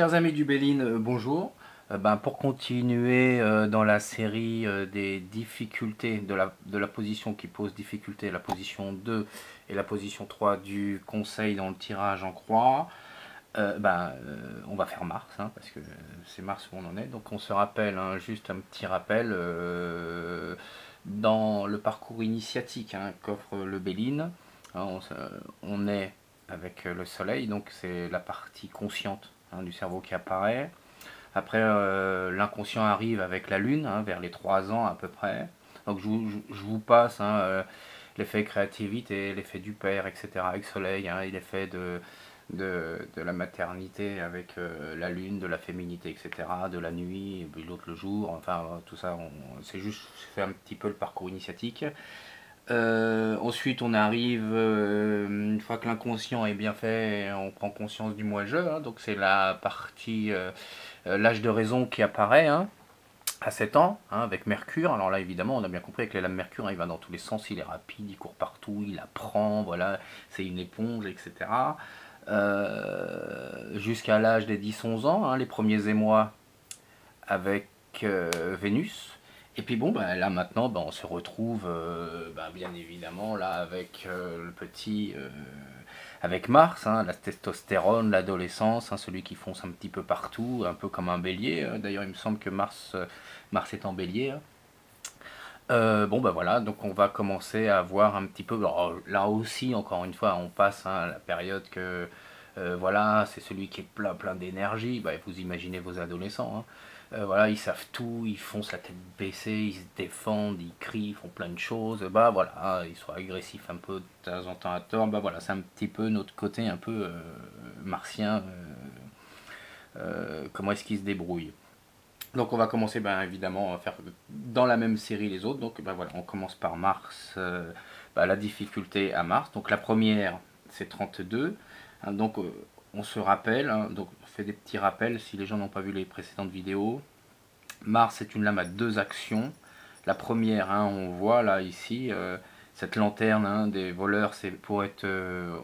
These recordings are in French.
Chers amis du Béline, bonjour. Pour continuer dans la série des difficultés, de la position qui pose difficulté, la position 2 et la position 3 du conseil dans le tirage en croix, on va faire Mars, hein, parce que c'est Mars où on en est. Donc on se rappelle, hein, juste un petit rappel, dans le parcours initiatique, hein, qu'offre le Béline, hein, on est avec le soleil, donc c'est la partie consciente, hein, du cerveau qui apparaît. Après, l'inconscient arrive avec la lune, hein, vers les 3 ans à peu près. Donc je vous passe, hein, l'effet créativité, l'effet du père, etc. avec soleil, hein, et l'effet de la maternité avec la lune, de la féminité, etc. De la nuit, et puis l'autre le jour. Enfin, tout ça, c'est juste fait un petit peu le parcours initiatique. Ensuite, on arrive, une fois que l'inconscient est bien fait, on prend conscience du moi-je, hein, donc c'est la partie, l'âge de raison qui apparaît, hein, à 7 ans, hein, avec Mercure. Alors là, évidemment, on a bien compris avec les lames Mercure, hein, il va dans tous les sens, il est rapide, il court partout, il apprend, voilà, c'est une éponge, etc. Jusqu'à l'âge des 10-11 ans, hein, les premiers émois avec Vénus. Et puis bon, là maintenant, on se retrouve bien évidemment là avec le petit, avec Mars, hein, la testostérone, l'adolescence, hein, celui qui fonce un petit peu partout, un peu comme un bélier. D'ailleurs, il me semble que Mars est en bélier, hein. Voilà, donc on va commencer à voir un petit peu. Alors, là aussi, encore une fois, on passe, hein, à la période que voilà, c'est celui qui est plein d'énergie. Vous imaginez vos adolescents, hein. Voilà, ils savent tout, ils foncent la tête baissée, ils se défendent, ils crient, ils font plein de choses. Voilà, ils sont agressifs un peu de temps en temps à tort. Voilà, c'est un petit peu notre côté un peu martien. Comment est-ce qu'ils se débrouillent. Donc on va commencer évidemment à faire dans la même série les autres. Donc voilà, on commence par Mars, la difficulté à Mars. Donc la première c'est 32. Hein, donc on se rappelle, hein, donc on fait des petits rappels si les gens n'ont pas vu les précédentes vidéos. Mars est une lame à 2 actions. La première, hein, on voit là ici, cette lanterne, hein, des voleurs, c'est pour être,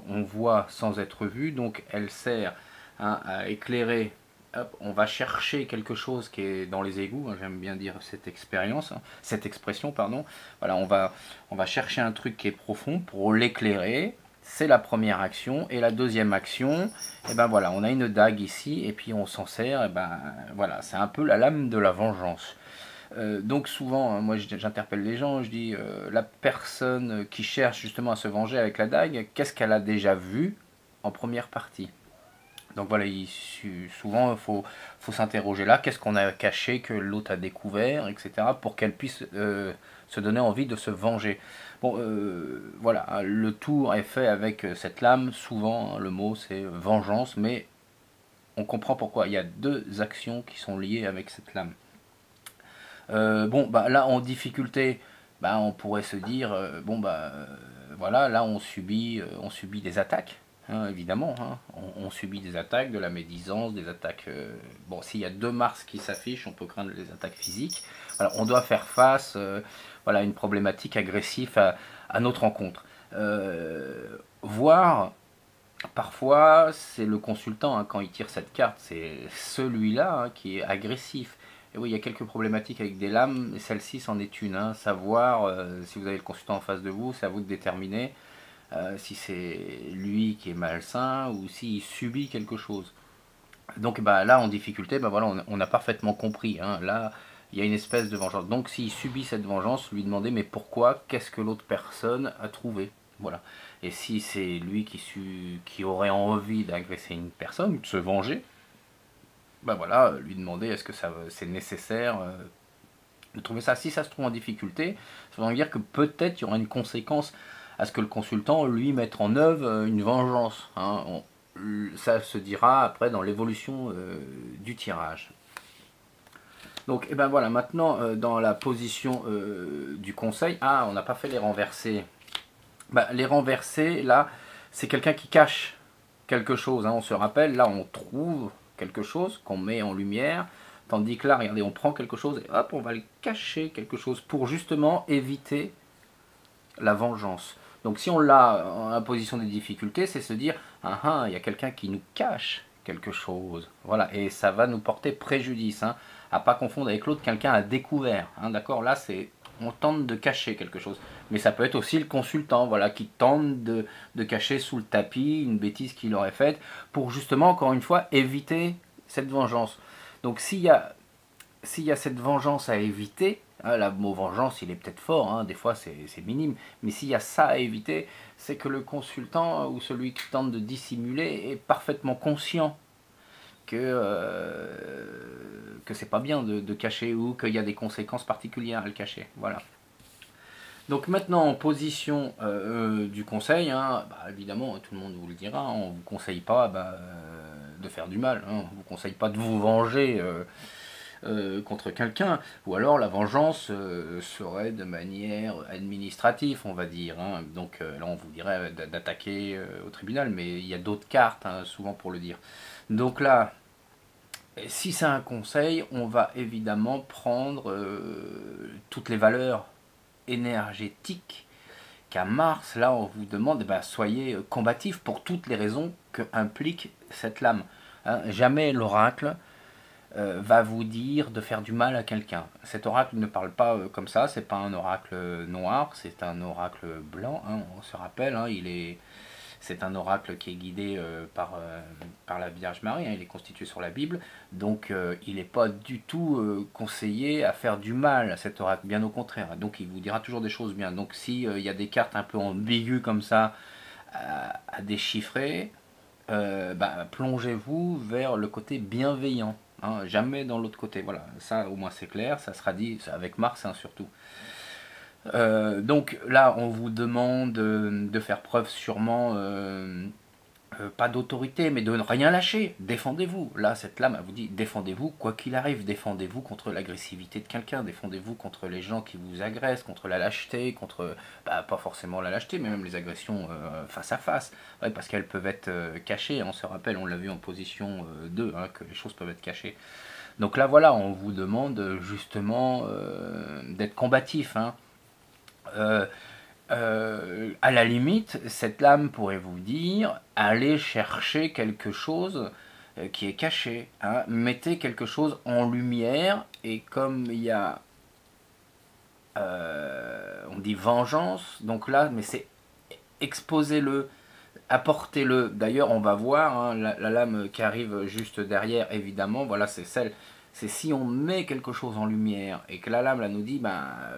on voit sans être vu. Donc elle sert, hein, à éclairer. Hop, on va chercher quelque chose qui est dans les égouts, hein, j'aime bien dire cette expérience, hein, cette expression, pardon. Voilà, on va chercher un truc qui est profond pour l'éclairer. C'est la première action. Et la deuxième action, voilà, on a une dague ici, et puis on s'en sert, voilà, c'est un peu la lame de la vengeance. Donc souvent, hein, moi j'interpelle les gens, je dis, la personne qui cherche justement à se venger avec la dague, qu'est-ce qu'elle a déjà vu en première partie? Donc voilà, souvent il faut s'interroger là, qu'est-ce qu'on a caché, que l'autre a découvert, etc. pour qu'elle puisse se donner envie de se venger. Voilà, le tour est fait avec cette lame, souvent, hein, le mot c'est vengeance, mais on comprend pourquoi. Il y a 2 actions qui sont liées avec cette lame. Là en difficulté, on pourrait se dire, voilà, là on subit des attaques, hein, évidemment, hein. On subit des attaques, de la médisance, des attaques. S'il y a 2 Mars qui s'affichent, on peut craindre les attaques physiques. Voilà, on doit faire face, voilà, à une problématique agressive à notre rencontre. Voir, parfois, c'est le consultant, hein, quand il tire cette carte, c'est celui-là, hein, qui est agressif. Et oui, il y a quelques problématiques avec des lames, et celle-ci c'en est une, hein. Savoir, si vous avez le consultant en face de vous, c'est à vous de déterminer si c'est lui qui est malsain ou s'il subit quelque chose. Donc là, en difficulté, voilà, on a parfaitement compris, hein. Là, il y a une espèce de vengeance. Donc s'il subit cette vengeance, lui demander mais pourquoi, qu'est-ce que l'autre personne a trouvé. Voilà. Et si c'est lui qui aurait envie d'agresser une personne, de se venger, voilà, lui demander est-ce que c'est nécessaire de trouver ça. Si ça se trouve en difficulté, ça veut dire que peut-être il y aura une conséquence à ce que le consultant lui mette en œuvre une vengeance, hein. Ça se dira après dans l'évolution du tirage. Donc voilà, maintenant dans la position du conseil, on n'a pas fait les renversés. Les renversés, là, c'est quelqu'un qui cache quelque chose, hein. On se rappelle, là on trouve quelque chose qu'on met en lumière, tandis que là, regardez, on prend quelque chose et hop, on va le cacher quelque chose pour justement éviter la vengeance. Donc si on l'a en position de difficulté, c'est se dire, il y a quelqu'un qui nous cache quelque chose. Voilà, et ça va nous porter préjudice. Hein. À pas confondre avec l'autre, quelqu'un a découvert. Hein, d'accord, là, on tente de cacher quelque chose. Mais ça peut être aussi le consultant, voilà, qui tente de cacher sous le tapis une bêtise qu'il aurait faite pour justement, encore une fois, éviter cette vengeance. Donc s'il y a cette vengeance à éviter, hein, le mot vengeance il est peut-être fort, hein, des fois c'est minime, mais s'il y a ça à éviter, c'est que le consultant ou celui qui tente de dissimuler est parfaitement conscient que c'est pas bien de cacher ou qu'il y a des conséquences particulières à le cacher. Voilà. Donc maintenant en position du conseil, hein, bah, évidemment tout le monde vous le dira, hein, on ne vous conseille pas de faire du mal, hein, on ne vous conseille pas de vous venger contre quelqu'un, ou alors la vengeance serait de manière administrative, on va dire. Hein. Donc là, on vous dirait d'attaquer au tribunal, mais il y a d'autres cartes, hein, souvent pour le dire. Donc là, si c'est un conseil, on va évidemment prendre toutes les valeurs énergétiques qu'à Mars, là, on vous demande, eh ben, soyez combatifs pour toutes les raisons que implique cette lame. Hein. Jamais l'oracle va vous dire de faire du mal à quelqu'un. Cet oracle ne parle pas comme ça, c'est pas un oracle noir, c'est un oracle blanc, hein, on se rappelle, hein, c'est un oracle qui est guidé par la Vierge Marie, hein, il est constitué sur la Bible, donc il n'est pas du tout conseillé à faire du mal à cet oracle, bien au contraire, donc il vous dira toujours des choses bien. Donc s'il y a des cartes un peu ambiguës comme ça à déchiffrer, plongez-vous vers le côté bienveillant. Hein, jamais dans l'autre côté. Voilà, ça au moins c'est clair, ça sera dit avec Mars hein, surtout. Donc là, on vous demande de faire preuve sûrement, pas d'autorité, mais de ne rien lâcher. Défendez-vous. Là, cette lame, elle vous dit défendez-vous quoi qu'il arrive. Défendez-vous contre l'agressivité de quelqu'un. Défendez-vous contre les gens qui vous agressent, contre la lâcheté, contre, pas forcément la lâcheté, mais même les agressions face à face. Ouais, parce qu'elles peuvent être cachées. On se rappelle, on l'a vu en position 2, hein, que les choses peuvent être cachées. Donc là, voilà, on vous demande justement d'être combatif. Hein. À la limite, cette lame pourrait vous dire allez chercher quelque chose qui est caché. Hein. Mettez quelque chose en lumière, et comme il y a, on dit vengeance, donc là, mais c'est exposez-le, apportez-le. D'ailleurs, on va voir hein, la lame qui arrive juste derrière, évidemment, voilà, c'est celle. C'est si on met quelque chose en lumière et que la lame là, nous dit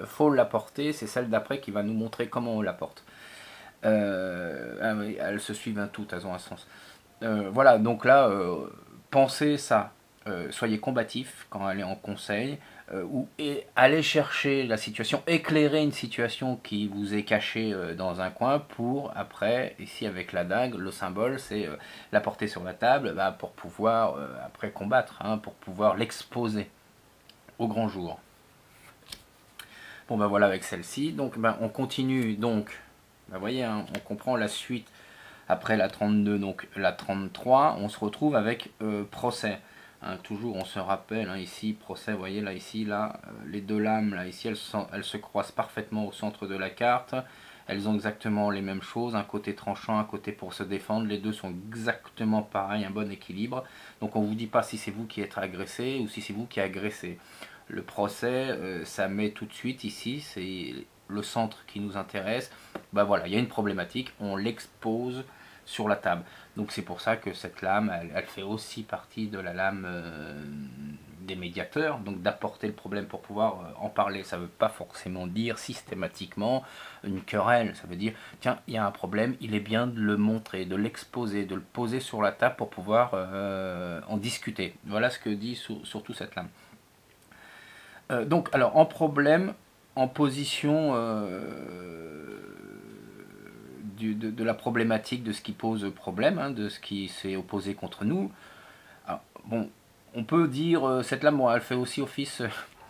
faut l'apporter, c'est celle d'après qui va nous montrer comment on l'apporte. Elles se suivent un tout, elles ont un sens. Voilà, donc là, pensez ça. Soyez combatif quand elle est en conseil, et allez chercher la situation, éclairer une situation qui vous est cachée dans un coin pour après, ici avec la dague, le symbole c'est la porter sur la table pour pouvoir après combattre, hein, pour pouvoir l'exposer au grand jour. Bon voilà avec celle-ci, donc on continue donc, vous voyez, hein, on comprend la suite après la 32, donc la 33, on se retrouve avec procès. Hein, toujours on se rappelle hein, ici procès, vous voyez là ici là les deux lames là ici elles se croisent parfaitement au centre de la carte, elles ont exactement les mêmes choses, un côté tranchant, un côté pour se défendre, les deux sont exactement pareils, un bon équilibre. Donc on vous dit pas si c'est vous qui êtes agressé ou si c'est vous qui agressez. Le procès ça met tout de suite ici, c'est le centre qui nous intéresse. Voilà, il y a une problématique, on l'expose sur la table. Donc c'est pour ça que cette lame, elle fait aussi partie de la lame des médiateurs, donc d'apporter le problème pour pouvoir en parler. Ça ne veut pas forcément dire systématiquement une querelle, ça veut dire, tiens, il y a un problème, il est bien de le montrer, de l'exposer, de le poser sur la table pour pouvoir en discuter. Voilà ce que dit surtout cette lame. Donc, alors, en problème, en position de la problématique, de ce qui pose problème, hein, de ce qui s'est opposé contre nous. Alors, bon, on peut dire, cette lame, elle fait aussi office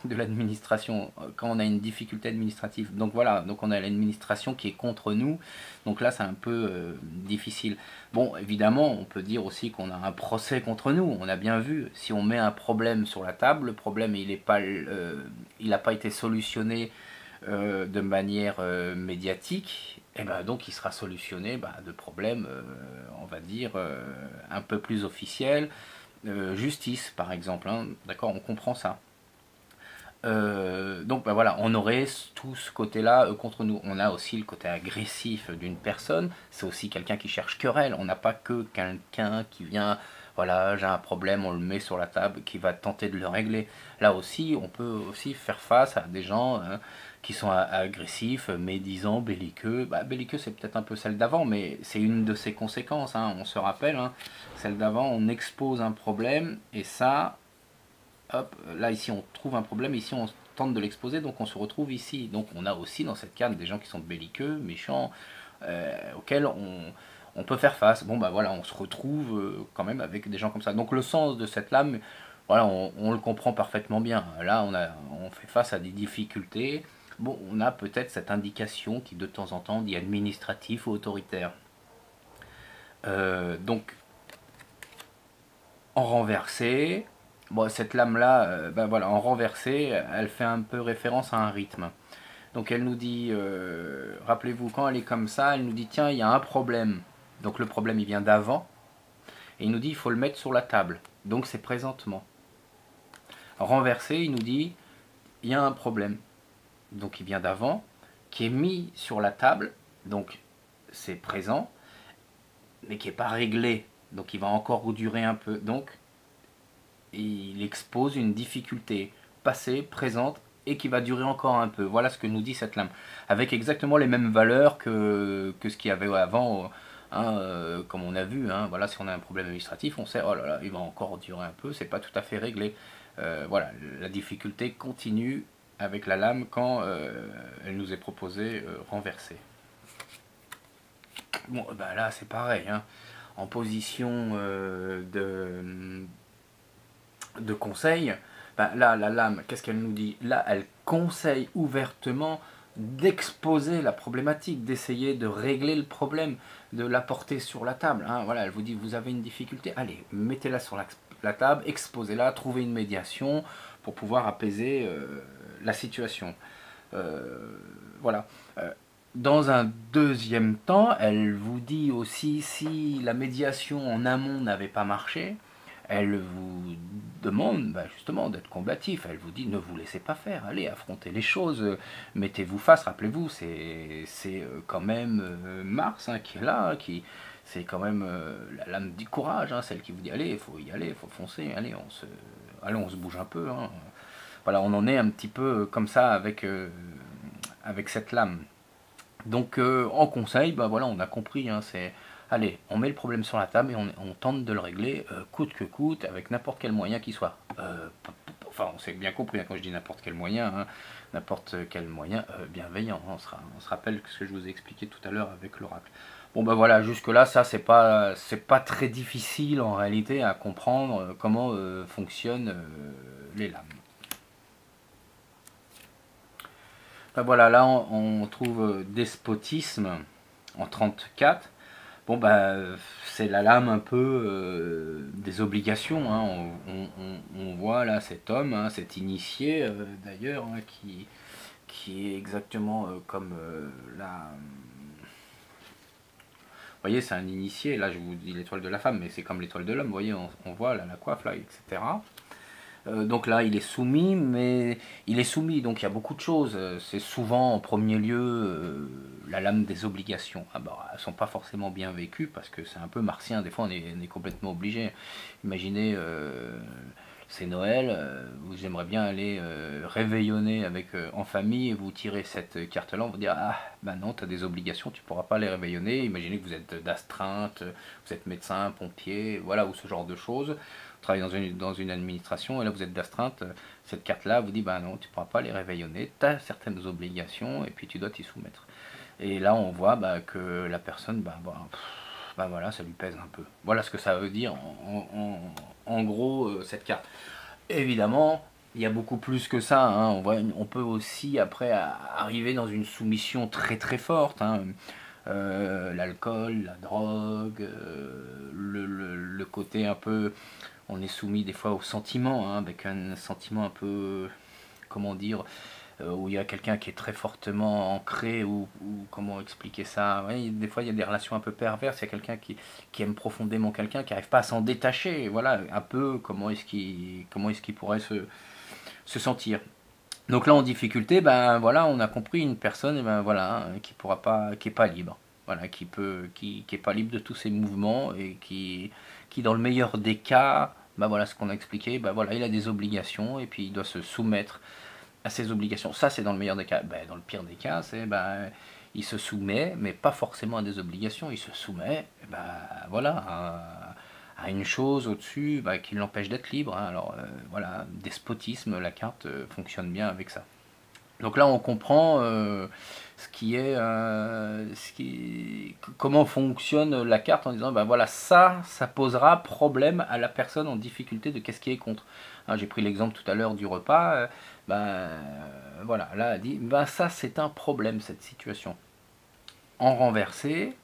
de l'administration, quand on a une difficulté administrative. Donc voilà, donc on a l'administration qui est contre nous, donc là c'est un peu difficile. Bon, évidemment, on peut dire aussi qu'on a un procès contre nous, on a bien vu, si on met un problème sur la table, le problème il n'a pas été solutionné de manière médiatique, et ben donc il sera solutionné de problèmes, on va dire, un peu plus officiels, justice par exemple, hein, d'accord, on comprend ça. Donc voilà, on aurait tout ce côté-là contre nous. On a aussi le côté agressif d'une personne, c'est aussi quelqu'un qui cherche querelle. On n'a pas que quelqu'un qui vient, voilà, j'ai un problème, on le met sur la table, qui va tenter de le régler. Là aussi, on peut aussi faire face à des gens, hein, qui sont agressifs, médisants, belliqueux. Belliqueux, c'est peut-être un peu celle d'avant, mais c'est une de ses conséquences, hein, on se rappelle, hein. Celle d'avant, on expose un problème, et ça, hop, là ici on trouve un problème, ici on tente de l'exposer, donc on se retrouve ici. Donc on a aussi dans cette carte des gens qui sont belliqueux, méchants, auxquels on peut faire face. Bon voilà, on se retrouve quand même avec des gens comme ça. Donc le sens de cette lame, voilà, on le comprend parfaitement bien. Là on fait face à des difficultés. Bon, on a peut-être cette indication qui de temps en temps dit administratif ou autoritaire. Donc en renversé, bon, cette lame-là, voilà, en renversé, elle fait un peu référence à un rythme. Donc elle nous dit, rappelez-vous, quand elle est comme ça, elle nous dit, tiens, il y a un problème. Donc le problème, il vient d'avant. Et il nous dit, il faut le mettre sur la table. Donc c'est présentement. Renversé, il nous dit, il y a un problème. Donc il vient d'avant, qui est mis sur la table. Donc c'est présent, mais qui n'est pas réglé. Donc il va encore durer un peu. Donc il expose une difficulté passée, présente et qui va durer encore un peu. Voilà ce que nous dit cette lame. Avec exactement les mêmes valeurs que ce qu'il y avait avant, hein, comme on a vu. Hein, voilà, si on a un problème administratif, on sait, oh là là, il va encore durer un peu, c'est pas tout à fait réglé. Voilà, la difficulté continue avec la lame quand elle nous est proposée renversée. Bon, là c'est pareil. Hein, en position de conseil, là, la lame, qu'est-ce qu'elle nous dit? Là, elle conseille ouvertement d'exposer la problématique, d'essayer de régler le problème, de la porter sur la table. Hein. Voilà, elle vous dit, vous avez une difficulté, allez, mettez-la sur la table, exposez-la, trouvez une médiation pour pouvoir apaiser la situation. Voilà. Dans un deuxième temps, elle vous dit aussi, si la médiation en amont n'avait pas marché, elle vous demande justement d'être combatif. Elle vous dit, ne vous laissez pas faire, allez, affrontez les choses, mettez-vous face. Rappelez-vous, c'est quand même Mars, hein, qui est là, c'est quand même la lame du courage, hein, celle qui vous dit, allez, il faut y aller, il faut foncer, allez, on se bouge un peu. Hein. Voilà, on en est un petit peu comme ça avec cette lame. Donc en conseil, voilà, on a compris, hein, c'est allez, on met le problème sur la table et on tente de le régler coûte que coûte, avec n'importe quel moyen qui soit. Enfin, on s'est bien compris, hein, quand je dis n'importe quel moyen, hein, n'importe quel moyen bienveillant. Hein, on se rappelle ce que je vous ai expliqué tout à l'heure avec l'oracle. Bon voilà, jusque là, ça c'est pas très difficile en réalité à comprendre comment fonctionnent les lames. Voilà, là on trouve despotisme en 34. Bon c'est la lame un peu des obligations. Hein. On voit là cet homme, hein, cet initié d'ailleurs, hein, qui est exactement comme la... Vous voyez, c'est un initié. Là, je vous dis l'étoile de la femme, mais c'est comme l'étoile de l'homme. Vous voyez, on voit là la coiffe, là, etc. Donc là, il est soumis, mais il est soumis, donc il y a beaucoup de choses. C'est souvent en premier lieu la lame des obligations. Elles ne sont pas forcément bien vécues parce que c'est un peu martien. Des fois, on est complètement obligé. Imaginez, c'est Noël, vous aimeriez bien aller réveillonner en famille et vous tirez cette carte-là, on vous dire ah non, tu as des obligations, tu ne pourras pas les réveillonner. Imaginez que vous êtes d'astreinte, vous êtes médecin, pompier, voilà, ou ce genre de choses. Vous travaillez dans une administration et là vous êtes d'astreinte, cette carte-là vous dit non, tu ne pourras pas les réveillonner, tu as certaines obligations et puis tu dois t'y soumettre. Et là on voit que la personne, voilà, ça lui pèse un peu. Voilà ce que ça veut dire en gros cette carte. Évidemment, il y a beaucoup plus que ça. Hein. On peut aussi après arriver dans une soumission très très forte. Hein. L'alcool, la drogue, le côté un peu... On est soumis des fois au sentiment, hein, avec un sentiment un peu... Comment dire où il y a quelqu'un qui est très fortement ancré, ou comment expliquer ça, oui, des fois il y a des relations un peu perverses, il y a quelqu'un qui aime profondément quelqu'un, qui n'arrive pas à s'en détacher, voilà, un peu comment est-ce qu'il pourrait se sentir. Donc là, en difficulté, ben voilà, on a compris une personne, ben voilà, qui pourra pas, qui est pas libre, voilà, qui est pas libre de tous ses mouvements, et qui dans le meilleur des cas, ben voilà, ce qu'on a expliqué, ben voilà, il a des obligations, et puis il doit se soumettre à ses obligations. Ça, c'est dans le meilleur des cas. Ben, dans le pire des cas, c'est ben il se soumet, mais pas forcément à des obligations. Il se soumet, ben voilà, à une chose au-dessus, ben, qui l'empêche d'être libre, hein. Alors voilà, despotisme, la carte fonctionne bien avec ça. Donc là, on comprend comment fonctionne la carte, en disant, ben voilà, ça posera problème à la personne en difficulté de qu'est-ce qui est contre. Hein, j'ai pris l'exemple tout à l'heure du repas, ben voilà, là, elle dit, ben ça, c'est un problème, cette situation. En renversé,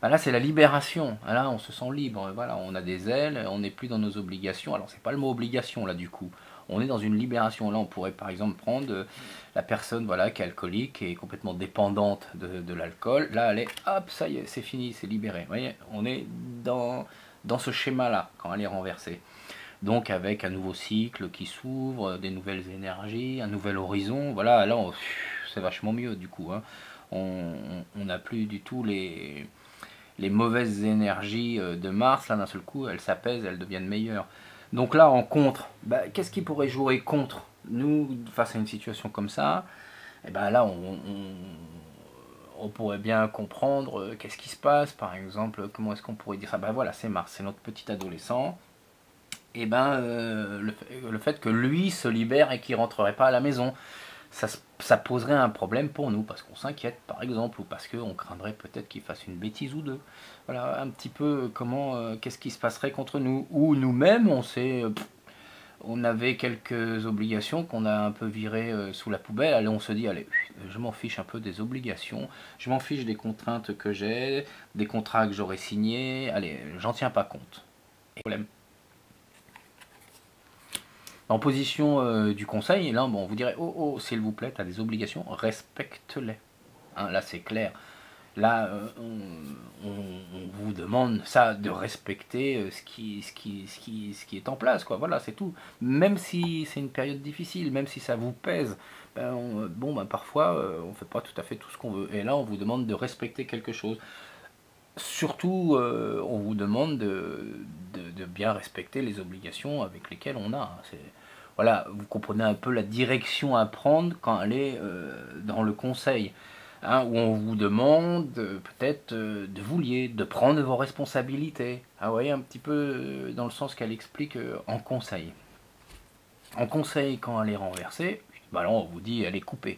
ben là, c'est la libération. Là, on se sent libre. Voilà, on a des ailes, on n'est plus dans nos obligations. Alors, c'est pas le mot obligation, là, du coup. On est dans une libération. Là, on pourrait, par exemple, prendre la personne, voilà, qui est alcoolique, qui est complètement dépendante de l'alcool. Là, elle est, hop, ça y est, c'est fini, c'est libéré. Vous voyez, on est dans ce schéma-là, quand elle est renversée. Donc, avec un nouveau cycle qui s'ouvre, des nouvelles énergies, un nouvel horizon. Voilà, là, c'est vachement mieux, du coup, hein. On n'a plus du tout les mauvaises énergies de Mars, là d'un seul coup, elles s'apaisent, elles deviennent meilleures. Donc là, en contre, bah, qu'est-ce qui pourrait jouer contre nous face à une situation comme ça? Et ben là, on pourrait bien comprendre qu'est-ce qui se passe, par exemple, comment est-ce qu'on pourrait dire ça? Ben voilà, c'est Mars, c'est notre petit adolescent. Et ben le fait que lui se libère et qu'il rentrerait pas à la maison, ça poserait un problème pour nous, parce qu'on s'inquiète par exemple, ou parce qu'on craindrait peut-être qu'il fasse une bêtise ou deux. Voilà un petit peu qu'est-ce qui se passerait contre nous, ou nous-mêmes on avait quelques obligations qu'on a un peu virées sous la poubelle. Allez, on se dit, allez, je m'en fiche un peu des obligations, je m'en fiche des contraintes que j'ai, des contrats que j'aurais signés, allez, j'en tiens pas compte. Et problème. En position du conseil, là, bon, on vous dirait, oh, oh, s'il vous plaît, tu as des obligations, respecte-les. Hein, là, c'est clair. Là, on vous demande ça, de respecter ce qui est en place, quoi. Voilà, c'est tout. Même si c'est une période difficile, même si ça vous pèse, ben, bon, ben, parfois, on fait pas tout à fait tout ce qu'on veut. Et là, on vous demande de respecter quelque chose. Surtout, on vous demande de bien respecter les obligations avec lesquelles on a. Voilà, vous comprenez un peu la direction à prendre quand elle est dans le conseil. Hein, où on vous demande peut-être de vous lier, de prendre vos responsabilités. Ah, vous voyez, un petit peu dans le sens qu'elle explique en conseil. En conseil, quand elle est renversée, bah là, on vous dit elle est coupée.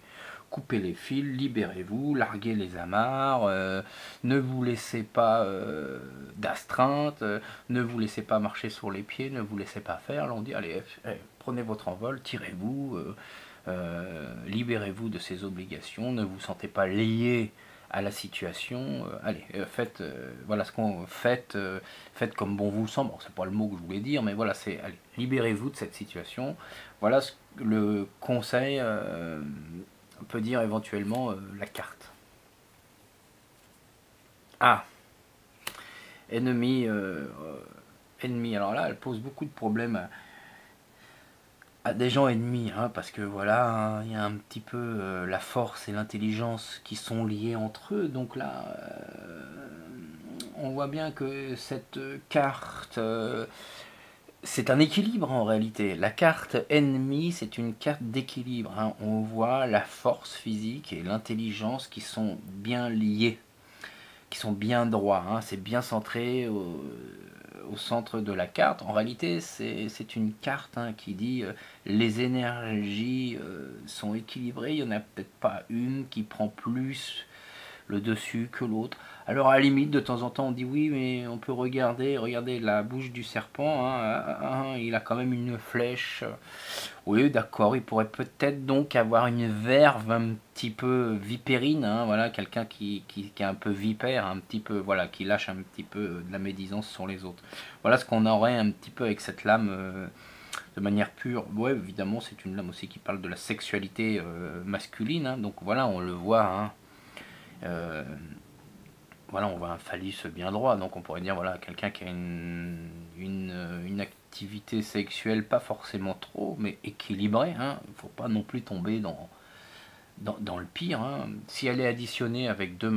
Coupez les fils, libérez-vous, larguez les amarres, ne vous laissez pas d'astreinte, ne vous laissez pas marcher sur les pieds, ne vous laissez pas faire. Là, on dit allez, prenez votre envol, tirez-vous, libérez-vous de ces obligations, ne vous sentez pas lié à la situation. Allez, faites, voilà ce qu'on faites comme bon vous semble. Bon, c'est pas le mot que je voulais dire, mais voilà, c'est allez, libérez-vous de cette situation. Voilà le conseil peut dire éventuellement la carte. Ah, ennemi, ennemi. Alors là, elle pose beaucoup de problèmes à des gens ennemis, hein, parce que voilà, hein, il y a un petit peu la force et l'intelligence qui sont liées entre eux. Donc là, on voit bien que cette carte, c'est un équilibre en réalité. La carte ennemi, c'est une carte d'équilibre, hein. On voit la force physique et l'intelligence qui sont bien liées, qui sont bien droits, hein. C'est bien centré au centre de la carte. En réalité, c'est une carte, hein, qui dit les énergies sont équilibrées. Il n'y en a peut-être pas une qui prend plus le dessus que l'autre. Alors à la limite, de temps en temps, on dit oui, mais on peut regardez la bouche du serpent, hein, il a quand même une flèche. Oui, d'accord, il pourrait peut-être donc avoir une verve un petit peu vipérine, hein, voilà, quelqu'un qui est un peu vipère, un petit peu, voilà, qui lâche un petit peu de la médisance sur les autres. Voilà ce qu'on aurait un petit peu avec cette lame de manière pure, ouais, évidemment, c'est une lame aussi qui parle de la sexualité masculine, hein, donc voilà, on le voit, hein, euh, voilà, on voit un phallus bien droit, donc on pourrait dire, voilà, quelqu'un qui a une activité sexuelle, pas forcément trop, mais équilibrée, hein, il ne faut pas non plus tomber dans le pire, hein. Si elle est additionnée avec deux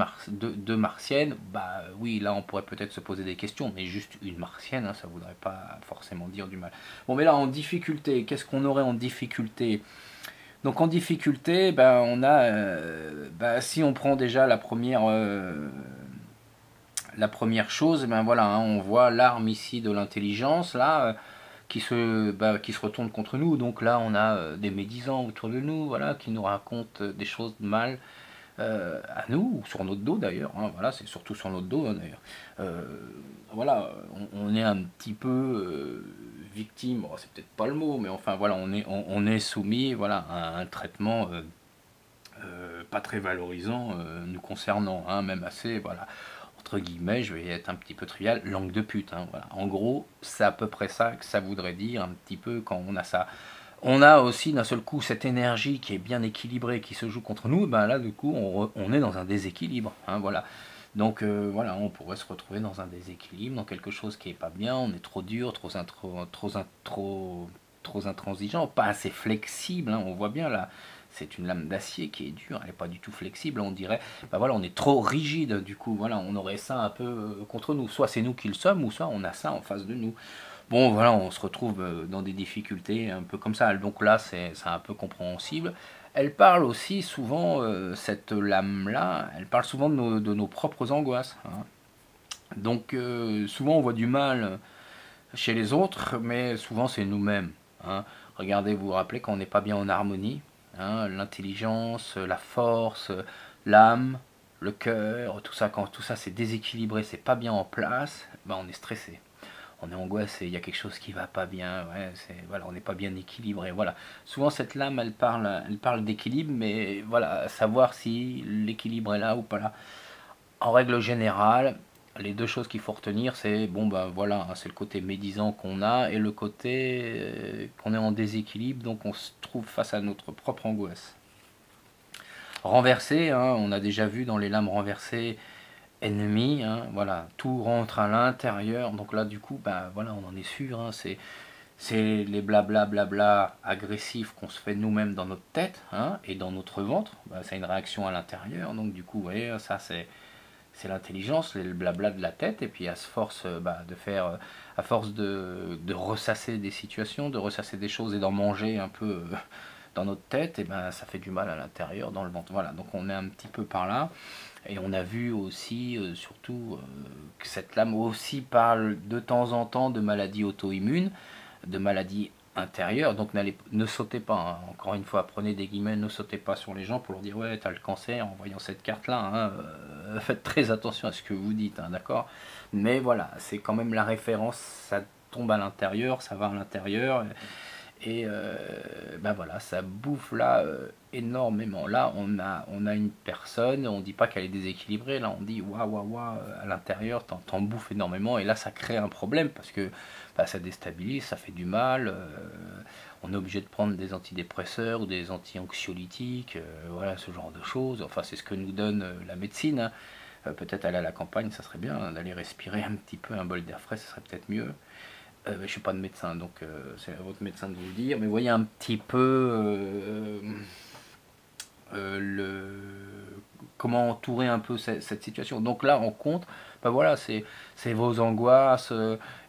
martiennes, bah oui, là on pourrait peut-être se poser des questions, mais juste une martienne, hein, ça voudrait pas forcément dire du mal. Bon, mais là en difficulté, qu'est-ce qu'on aurait en difficulté? Donc en difficulté, bah, on a, bah, si on prend déjà la première chose, ben voilà, hein, on voit l'arme ici de l'intelligence, là, qui se retourne contre nous. Donc là, on a des médisants autour de nous, voilà, qui nous racontent des choses de mal à nous, ou sur notre dos d'ailleurs. Hein, voilà, c'est surtout sur notre dos, hein, d'ailleurs. Euh, voilà, on est un petit peu victime, bon, c'est peut-être pas le mot, mais enfin voilà, on est soumis, voilà, à un traitement pas très valorisant nous concernant, hein, même assez, voilà, entre guillemets, je vais être un petit peu trivial, langue de pute, hein, voilà. En gros, c'est à peu près ça que ça voudrait dire un petit peu quand on a ça. On a aussi d'un seul coup cette énergie qui est bien équilibrée, qui se joue contre nous, ben là du coup on est dans un déséquilibre, hein, voilà. Donc voilà, on pourrait se retrouver dans un déséquilibre, dans quelque chose qui est pas bien, on est trop dur, trop intransigeant, pas assez flexible, hein, on voit bien là, c'est une lame d'acier qui est dure, elle n'est pas du tout flexible, on dirait, bah voilà, on est trop rigide, du coup, voilà, on aurait ça un peu contre nous, soit c'est nous qui le sommes, ou soit on a ça en face de nous. Bon, voilà, on se retrouve dans des difficultés un peu comme ça. Donc là, c'est un peu compréhensible. Elle parle aussi souvent, cette lame-là, elle parle souvent de nos propres angoisses, hein. Donc souvent on voit du mal chez les autres, mais souvent c'est nous-mêmes, hein. Regardez, vous vous rappelez quand on n'est pas bien en harmonie, hein, l'intelligence, la force, l'âme, le cœur, tout ça, quand tout ça c'est déséquilibré, c'est pas bien en place, ben on est stressé, on est angoissé, il y a quelque chose qui va pas bien, ouais, voilà, on n'est pas bien équilibré, voilà. Souvent cette lame, elle parle d'équilibre, mais voilà, savoir si l'équilibre est là ou pas là. En règle générale, les deux choses qu'il faut retenir, c'est bon ben voilà, hein, c'est le côté médisant qu'on a et le côté qu'on est en déséquilibre, donc on se trouve face à notre propre angoisse. Renversé, hein, on a déjà vu dans les lames renversées ennemi, hein, voilà, tout rentre à l'intérieur, donc là du coup, ben voilà, on en est sûr, hein, c'est les blabla blabla agressifs qu'on se fait nous-mêmes dans notre tête, hein, et dans notre ventre, ben, c'est une réaction à l'intérieur, donc du coup, vous voyez, ça c'est l'intelligence, le blabla de la tête, et puis à force bah, de faire, à force de ressasser des situations, de ressasser des choses et d'en manger un peu dans notre tête, et ben ça fait du mal à l'intérieur, dans le ventre. Voilà, donc on est un petit peu par là. Et on a vu aussi, surtout, que cette lame aussi parle de temps en temps de maladies auto-immunes, de maladies intérieures. Donc ne sautez pas, hein. Encore une fois, prenez des guillemets, ne sautez pas sur les gens pour leur dire ouais, t'as le cancer en voyant cette carte-là, hein. Faites très attention à ce que vous dites, hein, d'accord? Mais voilà, c'est quand même la référence, ça tombe à l'intérieur, ça va à l'intérieur. Et ben voilà, ça bouffe là énormément. Là, on a une personne, on dit pas qu'elle est déséquilibrée, là on dit waouh, waouh, waouh, à l'intérieur, t'en bouffes énormément, et là ça crée un problème parce que bah, ça déstabilise, ça fait du mal. On est obligé de prendre des antidépresseurs ou des anti-anxiolytiques, voilà, ce genre de choses. Enfin, c'est ce que nous donne la médecine, hein. Peut-être aller à la campagne, ça serait bien, hein, d'aller respirer un petit peu un bol d'air frais, ça serait peut-être mieux. Je ne suis pas de médecin, donc c'est à votre médecin de vous le dire. Mais voyez un petit peu comment entourer un peu cette situation. Donc là, on compte, ben voilà, c'est vos angoisses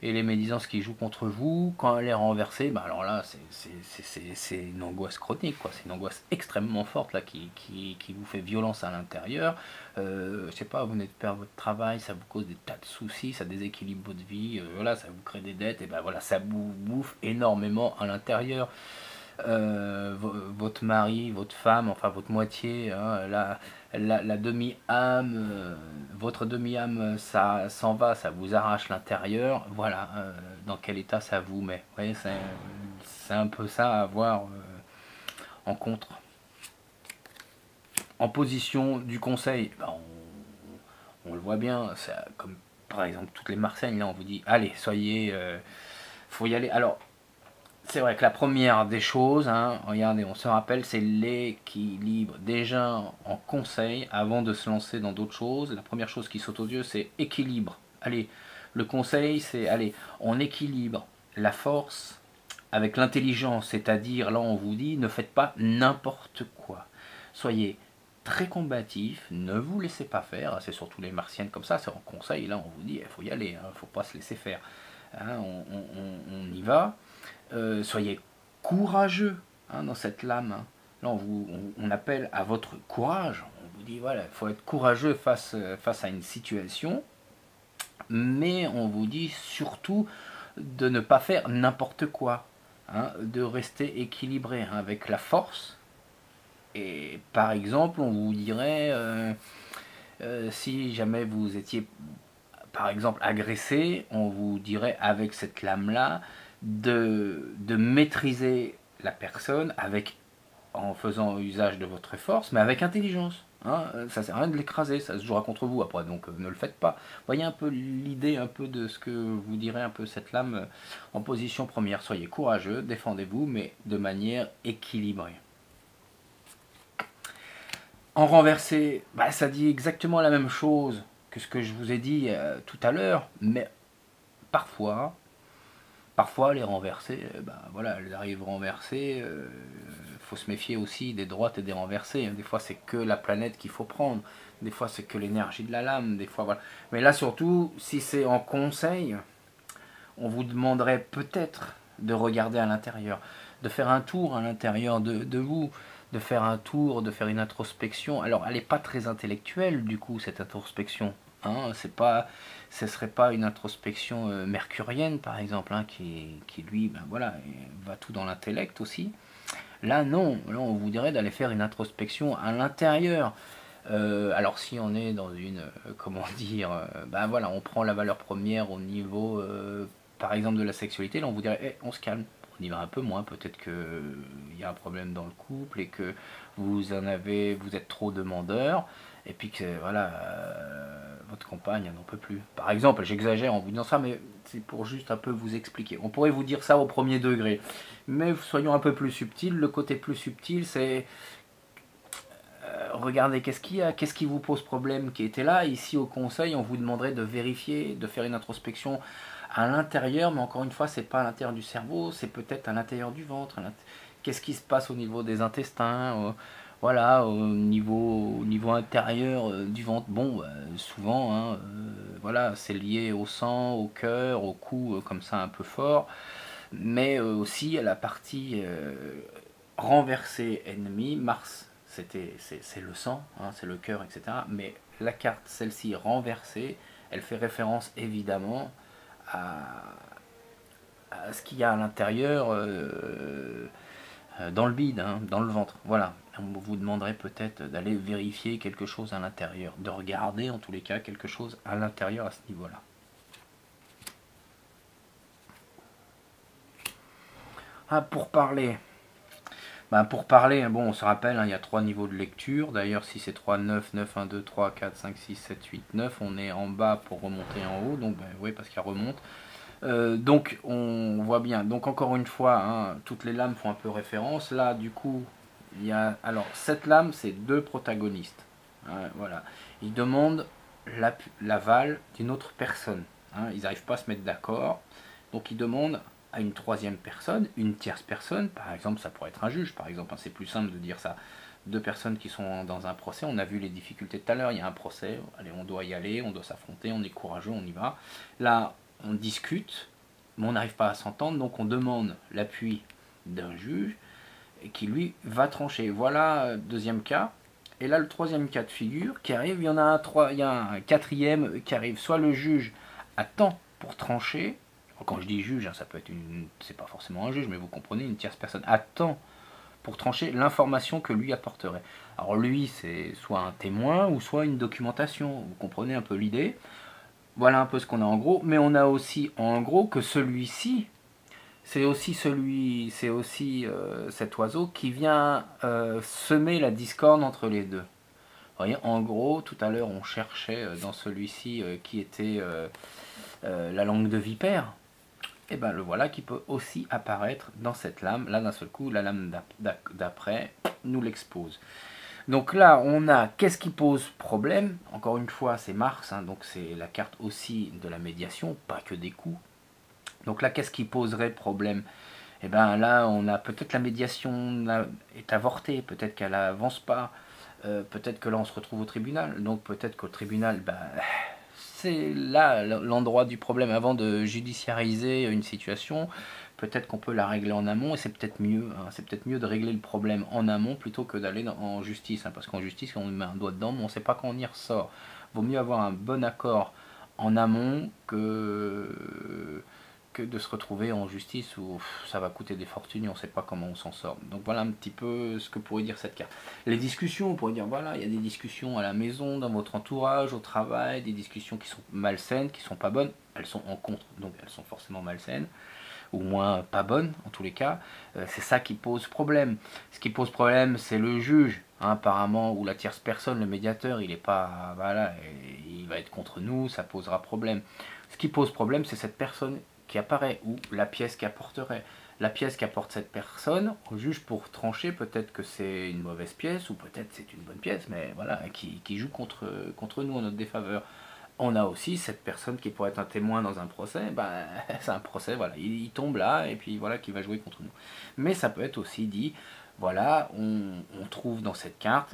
et les médisances qui jouent contre vous. Quand elle est renversée, ben alors là, c'est une angoisse chronique, quoi. C'est une angoisse extrêmement forte là, qui vous fait violence à l'intérieur. Je sais pas, vous venez de perdre votre travail, ça vous cause des tas de soucis, ça déséquilibre votre vie, voilà, ça vous crée des dettes, et ben voilà, ça vous bouffe énormément à l'intérieur. Votre mari, votre femme, enfin votre moitié, hein, la demi-âme, votre demi-âme, ça s'en va, ça vous arrache l'intérieur. Voilà, dans quel état ça vous met. Vous voyez, c'est un peu ça à avoir en contre. En position du conseil, ben, on le voit bien, comme par exemple toutes les Marseilles, là on vous dit, allez, soyez, faut y aller. Alors, c'est vrai que la première des choses, hein, regardez, on se rappelle, c'est l'équilibre. Déjà en conseil, avant de se lancer dans d'autres choses, la première chose qui saute aux yeux, c'est équilibre. Allez, le conseil, c'est, allez, on équilibre la force avec l'intelligence, c'est-à-dire, là, on vous dit, ne faites pas n'importe quoi. Soyez très combatif, ne vous laissez pas faire, c'est surtout les martiennes comme ça, c'est en conseil, là, on vous dit, il faut y aller, il ne faut pas se laisser faire. Hein, on y va. Soyez courageux, hein, dans cette lame, hein. Là, on appelle à votre courage. On vous dit, voilà, il faut être courageux face à une situation, mais on vous dit surtout de ne pas faire n'importe quoi, hein, de rester équilibré, hein, avec la force. Et par exemple, on vous dirait, si jamais vous étiez par exemple agressé, on vous dirait avec cette lame-là de maîtriser la personne avec, en faisant usage de votre force, mais avec intelligence. Hein, ça sert à rien de l'écraser, ça se jouera contre vous après, donc ne le faites pas. Voyez un peu l'idée un peu de ce que vous direz un peu cette lame, en position première. Soyez courageux, défendez-vous, mais de manière équilibrée. En renversé, bah, ça dit exactement la même chose que ce que je vous ai dit tout à l'heure, mais parfois, les renversées, bah, voilà, elles arrivent renversées. Faut se méfier aussi des droites et des renversées. Des fois, c'est que la planète qu'il faut prendre. Des fois, c'est que l'énergie de la lame. Des fois, voilà. Mais là, surtout, si c'est en conseil, on vous demanderait peut-être de regarder à l'intérieur, de faire un tour à l'intérieur de vous, de faire un tour, de faire une introspection. Alors, elle n'est pas très intellectuelle, du coup, cette introspection. Hein, ce ne serait pas une introspection mercurienne, par exemple, hein, qui lui, ben voilà, va tout dans l'intellect aussi. Là, non. Là, on vous dirait d'aller faire une introspection à l'intérieur. Alors, si on est dans une, comment dire, ben voilà, on prend la valeur première au niveau, par exemple, de la sexualité. Là, on vous dirait, hey, on se calme. On y va un peu moins. Peut-être qu'il y a un problème dans le couple et que vous êtes trop demandeur. Et puis que, voilà, votre compagne n'en peut plus. Par exemple, j'exagère en vous disant ça, mais c'est pour juste un peu vous expliquer. On pourrait vous dire ça au premier degré. Mais soyons un peu plus subtils. Le côté plus subtil, c'est regardez qu'est-ce qu'il y a, qu'est-ce qui vous pose problème qui était là. Ici au conseil, on vous demanderait de vérifier, de faire une introspection à l'intérieur, mais encore une fois, c'est pas à l'intérieur du cerveau, c'est peut-être à l'intérieur du ventre. Qu'est-ce qui se passe au niveau des intestins, voilà, au niveau intérieur du ventre. Bon, souvent, hein, voilà, c'est lié au sang, au cœur, au cou, comme ça un peu fort, mais aussi à la partie renversée ennemie. Mars, c'est le sang, hein, c'est le cœur, etc. Mais la carte, celle-ci renversée, elle fait référence évidemment à, à ce qu'il y a à l'intérieur, dans le bide, hein, dans le ventre. Voilà. On vous demanderait peut-être d'aller vérifier quelque chose à l'intérieur, de regarder en tous les cas quelque chose à l'intérieur à ce niveau-là. Ah, pour parler, bon, on se rappelle, hein, il y a 3 niveaux de lecture. D'ailleurs, si c'est 3, 9, 9, 1, 2, 3, 4, 5, 6, 7, 8, 9, on est en bas pour remonter en haut. Donc, ben, oui, parce qu'il remonte. Donc, on voit bien. Donc, encore une fois, hein, toutes les lames font un peu référence. Là, du coup, il y a. Alors, cette lame, c'est 2 protagonistes. Hein, voilà. Ils demandent l'aval d'une autre personne. Hein, ils n'arrivent pas à se mettre d'accord. Donc, ils demandent à une troisième personne, une tierce personne, par exemple, ça pourrait être un juge, par exemple, hein, c'est plus simple de dire ça. 2 personnes qui sont dans un procès, on a vu les difficultés tout à l'heure, il y a un procès, allez, on doit y aller, on doit s'affronter, on est courageux, on y va. Là, on discute, mais on n'arrive pas à s'entendre, donc on demande l'appui d'un juge qui lui va trancher. Voilà, deuxième cas. Et là, le troisième cas de figure qui arrive, il y a un quatrième qui arrive. Soit le juge attend pour trancher. Quand je dis juge, hein, ça peut être c'est pas forcément un juge, mais vous comprenez, une tierce personne attend pour trancher l'information que lui apporterait. Alors lui, c'est soit un témoin ou soit une documentation. Vous comprenez un peu l'idée. Voilà un peu ce qu'on a en gros, mais on a aussi en gros que celui-ci, c'est aussi cet oiseau qui vient semer la discorde entre les deux. Vous voyez, en gros, tout à l'heure, on cherchait dans celui-ci qui était la langue de vipère. et ben le voilà qui peut aussi apparaître dans cette lame. Là d'un seul coup, la lame d'après nous l'expose. Donc là, on a qu'est-ce qui pose problème. Encore une fois, c'est Mars, hein, donc c'est la carte aussi de la médiation, pas que des coups. Donc là, qu'est-ce qui poserait problème? Et bien là, on a peut-être la médiation est avortée, peut-être qu'elle avance pas, peut-être que là on se retrouve au tribunal. Donc peut-être qu'au tribunal, c'est là l'endroit du problème. Avant de judiciariser une situation, peut-être qu'on peut la régler en amont, et c'est peut-être mieux. Hein, c'est peut-être mieux de régler le problème en amont plutôt que d'aller en justice. Hein, parce qu'en justice, on met un doigt dedans, mais on ne sait pas quand on y ressort. Vaut mieux avoir un bon accord en amont que de se retrouver en justice où ça va coûter des fortunes et on ne sait pas comment on s'en sort. Donc voilà un petit peu ce que pourrait dire cette carte. Les discussions, on pourrait dire voilà, il y a des discussions à la maison, dans votre entourage, au travail, des discussions qui sont malsaines, qui sont pas bonnes, elles sont en contre, donc elles sont forcément malsaines, ou moins pas bonnes en tous les cas. C'est ça qui pose problème. Ce qui pose problème, c'est le juge, hein, apparemment, ou la tierce personne, le médiateur, il est pas, voilà, il va être contre nous, ça posera problème. Ce qui pose problème, c'est cette personne qui apparaît, ou la pièce qui apporterait. La pièce qu'apporte cette personne, au juge pour trancher, peut-être que c'est une mauvaise pièce, ou peut-être c'est une bonne pièce, mais voilà, qui joue contre nous en notre défaveur. On a aussi cette personne qui pourrait être un témoin dans un procès, c'est un procès, voilà, il tombe là, et puis voilà, qui va jouer contre nous. Mais ça peut être aussi dit, voilà, on trouve dans cette carte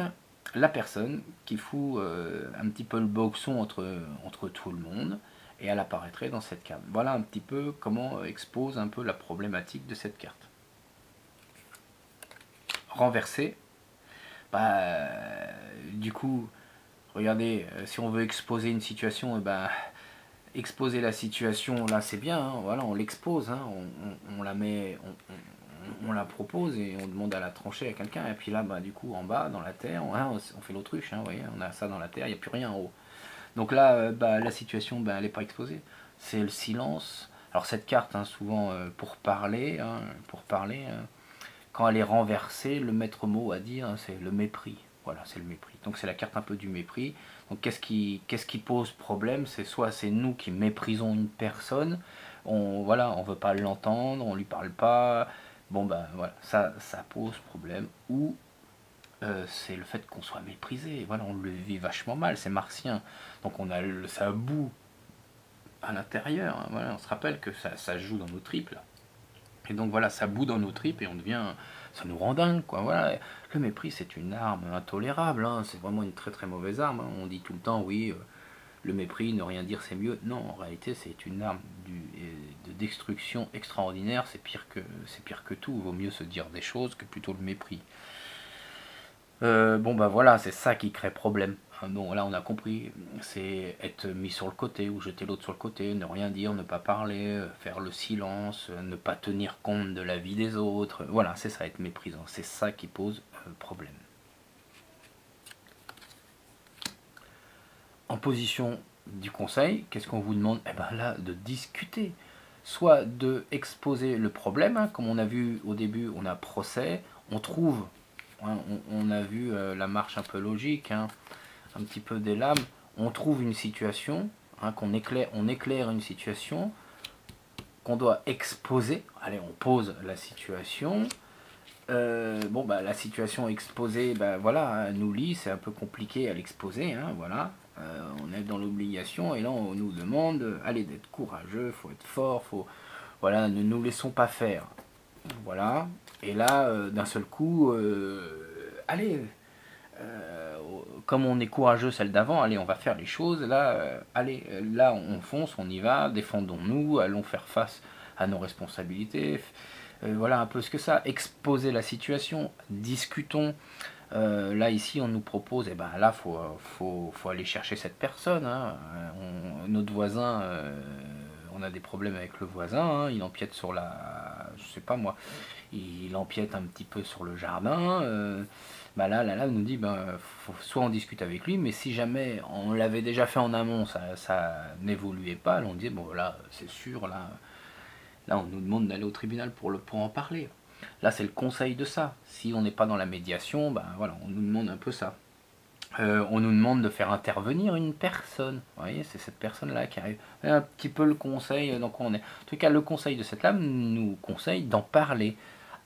la personne qui fout un petit peu le boxon entre tout le monde, et elle apparaîtrait dans cette carte. Voilà un petit peu comment expose un peu la problématique de cette carte. Renversée, du coup, regardez, si on veut exposer une situation, exposer la situation, là c'est bien, hein, voilà, on l'expose, hein, on la met, on la propose et on demande à la trancher à quelqu'un, et puis là, du coup, en bas, dans la terre, on fait l'autruche, hein, vous voyez, on a ça dans la terre, il n'y a plus rien en haut. Donc là, la situation, elle n'est pas exposée. C'est le silence. Alors cette carte, hein, souvent quand elle est renversée, le maître mot à dire, hein, c'est le mépris. Voilà, c'est le mépris. Donc c'est la carte un peu du mépris. Donc qu'est-ce qui pose problème? C'est soit c'est nous qui méprisons une personne, on veut pas l'entendre, on lui parle pas. Bon voilà, ça pose problème. Ou c'est le fait qu'on soit méprisé. Voilà, on le vit vachement mal, c'est martien. Donc on a ça boue à l'intérieur. Hein, voilà, on se rappelle que ça joue dans nos tripes là. Et donc voilà, ça bout dans nos tripes et on devient, ça nous rend dingue quoi. Voilà, le mépris c'est une arme intolérable. Hein, c'est vraiment une très très mauvaise arme. Hein. On dit tout le temps oui, le mépris, ne rien dire c'est mieux. Non, en réalité c'est une arme de destruction extraordinaire. C'est pire que tout. Il vaut mieux se dire des choses que plutôt le mépris. Voilà, c'est ça qui crée problème. Bon, là on a compris, c'est être mis sur le côté ou jeter l'autre sur le côté, ne rien dire, ne pas parler, faire le silence, ne pas tenir compte de la vie des autres. Voilà, c'est ça, être méprisant. C'est ça qui pose problème. En position du conseil, qu'est-ce qu'on vous demande? Eh bien là, de discuter. Soit de exposer le problème, hein, comme on a vu au début, on a procès, on trouve, hein, on a vu la marche un peu logique, hein, un petit peu des lames, on trouve une situation, hein, on éclaire une situation qu'on doit exposer. Allez, on pose la situation. La situation exposée, voilà, nous lie, c'est un peu compliqué à l'exposer, hein, voilà. On est dans l'obligation et là on nous demande, allez, d'être courageux, faut être fort, voilà, ne nous laissons pas faire. Voilà. Et là, d'un seul coup, allez, comme on est courageux celle d'avant, allez, on va faire les choses, là, allez, là, on fonce, on y va, défendons-nous, allons faire face à nos responsabilités, voilà un peu ce que ça, exposer la situation, discutons, là ici on nous propose, là faut aller chercher cette personne, hein. Notre voisin, on a des problèmes avec le voisin, hein. Il empiète sur je sais pas moi, il empiète un petit peu sur le jardin, là, on nous dit, soit on discute avec lui, mais si jamais on l'avait déjà fait en amont, ça n'évoluait pas, là on dit, bon là, c'est sûr, là on nous demande d'aller au tribunal pour en parler. Là, c'est le conseil de ça. Si on n'est pas dans la médiation, voilà, on nous demande un peu ça. On nous demande de faire intervenir une personne. Vous voyez, c'est cette personne-là qui arrive. Un petit peu le conseil, donc on est. En tout cas, le conseil de cette lame nous conseille d'en parler.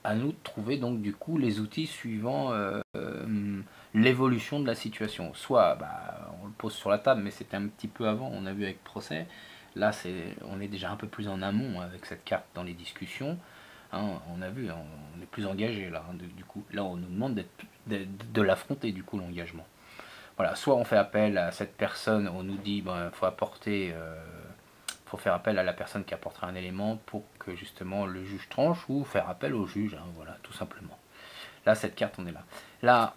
À nous de trouver donc du coup les outils suivant l'évolution de la situation. Soit on le pose sur la table, mais c'était un petit peu avant, on a vu avec procès. Là, on est déjà un peu plus en amont avec cette carte dans les discussions. Hein, on a vu, on est plus engagé là. Hein, du coup, là, on nous demande de l'affronter du coup l'engagement. Voilà, soit on fait appel à cette personne, on nous dit faut apporter, faut faire appel à la personne qui apportera un élément pour que justement le juge tranche, ou faire appel au juge, hein, voilà, tout simplement. Là, cette carte, on est là. Là,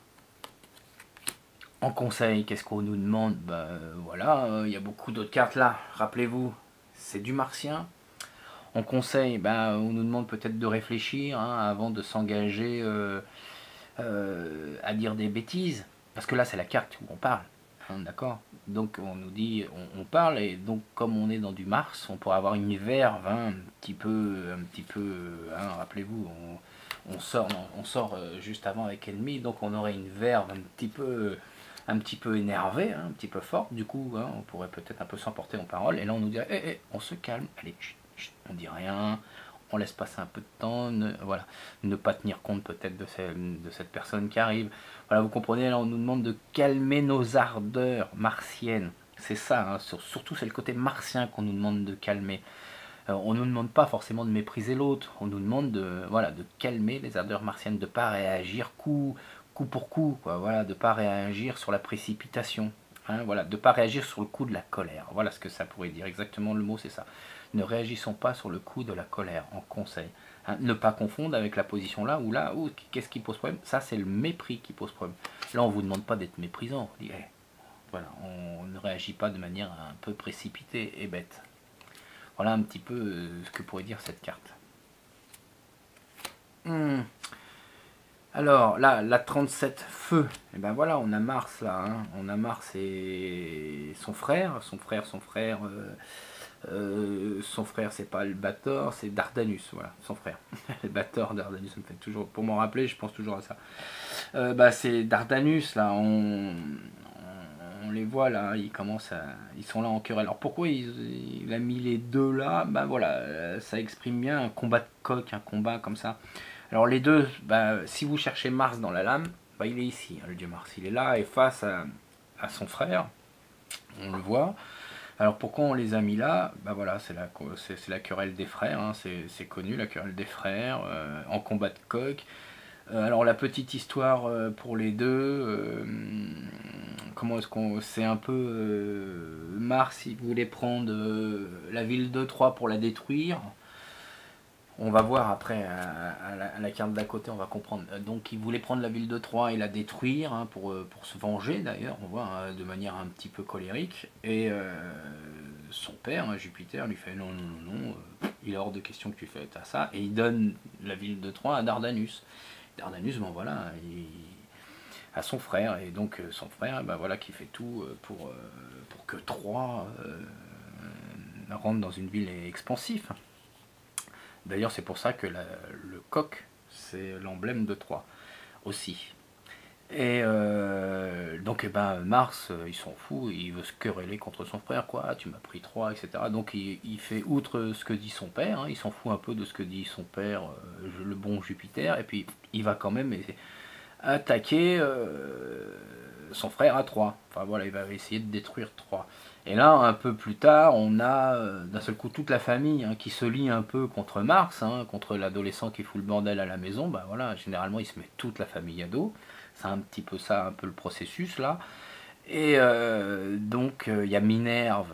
en conseil, qu'est-ce qu'on nous demande? Voilà, il y a beaucoup d'autres cartes là. Rappelez-vous, c'est du martien. En conseil, on nous demande peut-être de réfléchir hein, avant de s'engager à dire des bêtises. Parce que là, c'est la carte où on parle. Hein, d'accord. Donc, on nous dit, on parle, et donc, comme on est dans du Mars, on pourrait avoir une verve un petit peu, hein, rappelez-vous, on sort juste avant avec ennemi, donc on aurait une verve un petit peu énervée, hein, un petit peu forte. Du coup, hein, on pourrait peut-être un peu s'emporter en parole. Et là, on nous dirait, on se calme, allez, chut, chut, on dit rien, on laisse passer un peu de temps, voilà, ne pas tenir compte peut-être de cette personne qui arrive. Voilà, vous comprenez, là on nous demande de calmer nos ardeurs martiennes. C'est ça, hein, surtout c'est le côté martien qu'on nous demande de calmer. On ne nous demande pas forcément de mépriser l'autre, on nous demande de calmer les ardeurs martiennes, de ne pas réagir coup pour coup, quoi, voilà, de ne pas réagir sur la précipitation. Hein, voilà, de ne pas réagir sur le coup de la colère. Voilà ce que ça pourrait dire. Exactement, le mot, c'est ça. Ne réagissons pas sur le coup de la colère, en conseil. Hein, ne pas confondre avec la position là, qu'est-ce qui pose problème? Ça, c'est le mépris qui pose problème. Là, on ne vous demande pas d'être méprisant. On dit, voilà, on ne réagit pas de manière un peu précipitée et bête. Voilà un petit peu ce que pourrait dire cette carte. Alors là, la 37 feu, et ben voilà, on a Mars là, hein. On a Mars et son frère, son frère c'est pas le Bator, c'est Dardanus, voilà, son frère. Le Bator, Dardanus, ça me fait toujours, pour m'en rappeler, je pense toujours à ça. C'est Dardanus là, on les voit là, ils sont là en querelle. Alors pourquoi il a mis les deux là? Voilà, ça exprime bien un combat de coq, un combat comme ça. Alors les deux, si vous cherchez Mars dans la lame, il est ici, hein, le dieu Mars. Il est là et face à son frère, on le voit. Alors pourquoi on les a mis là? Voilà, c'est la querelle des frères, hein, c'est connu, la querelle des frères, en combat de coq. Alors la petite histoire pour les deux, comment est-ce qu'on... C'est un peu... Mars, il voulait prendre la ville de Troie pour la détruire. On va voir après à la carte d'à côté, on va comprendre. Donc il voulait prendre la ville de Troie et la détruire, hein, pour se venger d'ailleurs, on voit, hein, de manière un petit peu colérique. Et son père, hein, Jupiter, lui fait non, non, non, non, il est hors de question que tu fasses ça. Et il donne la ville de Troie à Dardanus. Dardanus, voilà, à son frère. Et donc son frère, voilà, qui fait tout pour que Troie rentre dans une ville expansive. D'ailleurs, c'est pour ça que le coq, c'est l'emblème de Troie aussi. Et donc, Mars, il s'en fout, il veut se quereller contre son frère, quoi. Tu m'as pris Troie, etc. Donc, il fait outre ce que dit son père, hein, il s'en fout un peu de ce que dit son père, le bon Jupiter, et puis il va quand même attaquer son frère à Troie. Enfin voilà, il va essayer de détruire Troie. Et là, un peu plus tard, on a d'un seul coup toute la famille, hein, qui se lie un peu contre Mars, hein, contre l'adolescent qui fout le bordel à la maison. Voilà, généralement, il se met toute la famille à dos. C'est un petit peu ça, un peu le processus là. Et donc, il y a Minerve,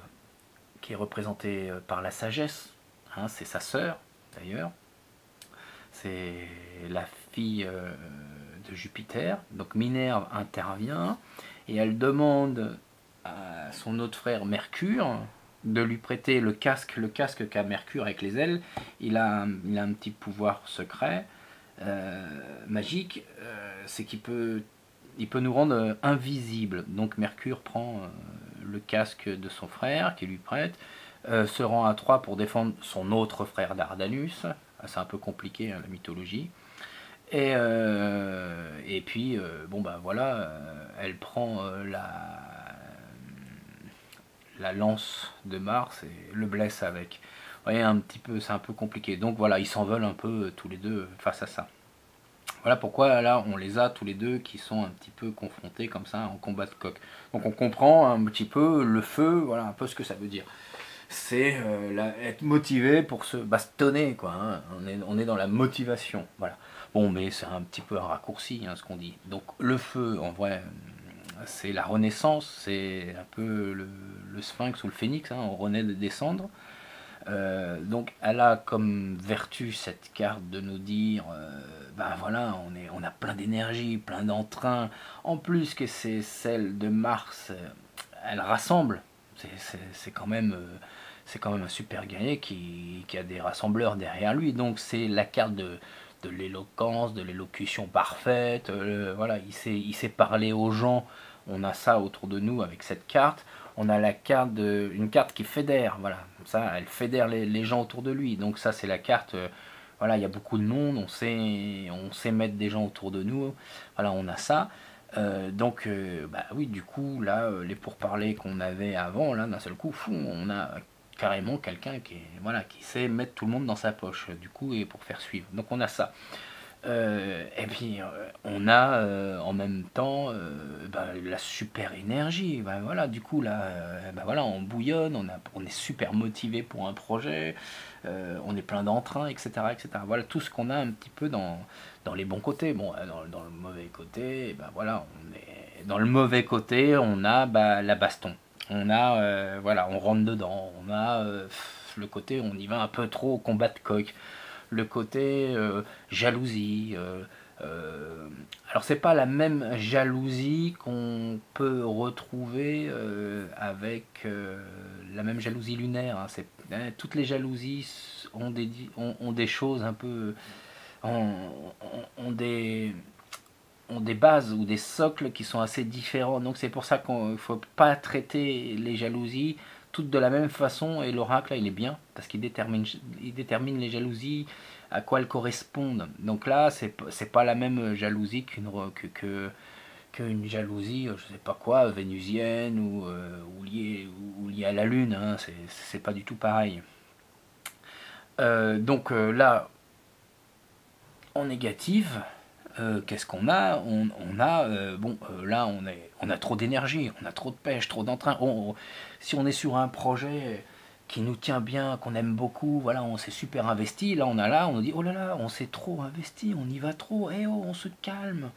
qui est représentée par la sagesse. Hein, c'est sa sœur, d'ailleurs. C'est la fille de Jupiter. Donc Minerve intervient et elle demande à son autre frère Mercure de lui prêter le casque qu'a Mercure avec les ailes. Il a un petit pouvoir secret, magique, c'est qu'il peut nous rendre invisibles. Donc Mercure prend le casque de son frère qui lui prête, se rend à Troie pour défendre son autre frère Dardanus. C'est un peu compliqué, hein, la mythologie. Et puis, bon bah voilà, elle prend la lance de Mars et le blesse avec. Vous voyez, un petit peu, c'est un peu compliqué. Donc voilà, ils s'en veulent un peu tous les deux face à ça. Voilà pourquoi là on les a tous les deux qui sont un petit peu confrontés comme ça en combat de coq. Donc on comprend un petit peu le feu, voilà un peu ce que ça veut dire. C'est être motivé pour se bastonner, quoi. Hein. On est dans la motivation, voilà. Bon, mais c'est un petit peu un raccourci, hein, ce qu'on dit. Donc le feu, en vrai, c'est la renaissance, c'est un peu le sphinx ou le phénix, hein, on renaît de descendre. Donc elle a comme vertu cette carte de nous dire, ben voilà, on a plein d'énergie, plein d'entrain. En plus que c'est celle de Mars, elle rassemble. C'est quand même, c'est quand même un super guerrier qui a des rassembleurs derrière lui. Donc c'est la carte de l'éloquence, de l'élocution parfaite. Voilà, il sait parler aux gens. On a ça autour de nous avec cette carte. On a une carte qui fédère. Voilà, ça, elle fédère les gens autour de lui. Donc ça, c'est la carte. Voilà, il y a beaucoup de monde. On sait mettre des gens autour de nous. Voilà, on a ça. Donc, bah oui, du coup, là, les pourparlers qu'on avait avant, là, d'un seul coup, fou, on a carrément quelqu'un voilà, qui sait mettre tout le monde dans sa poche, du coup, et pour faire suivre. Donc, on a ça. Et puis, on a en même temps bah, la super énergie. Bah, voilà, du coup, là, bah, voilà, on bouillonne, on est super motivé pour un projet, on est plein d'entrain, etc., etc. Voilà tout ce qu'on a un petit peu dans les bons côtés. Bon, dans le mauvais côté, bah, voilà, dans le mauvais côté, on a bah, la baston. On a, voilà, on rentre dedans. On a le côté, on y va un peu trop au combat de coq, le côté jalousie. Alors c'est pas la même jalousie qu'on peut retrouver avec la même jalousie lunaire. Hein. Toutes les jalousies ont des choses un peu, ont, ont des ont des bases ou des socles qui sont assez différents. Donc c'est pour ça qu'il ne faut pas traiter les jalousies toutes de la même façon. Et l'oracle, là, il est bien parce il détermine les jalousies, à quoi elles correspondent. Donc là, c'est pas la même jalousie qu'une jalousie, je sais pas quoi, vénusienne ou liée à la lune. Hein. C'est pas du tout pareil. Donc là, en négative, qu'est-ce qu'on a on a, bon, là, on a trop d'énergie, on a trop de pêche, trop d'entrain. Si on est sur un projet qui nous tient bien, qu'on aime beaucoup, voilà, on s'est super investi, là, on dit, oh là là, on s'est trop investi, on y va trop, eh oh, on se calme,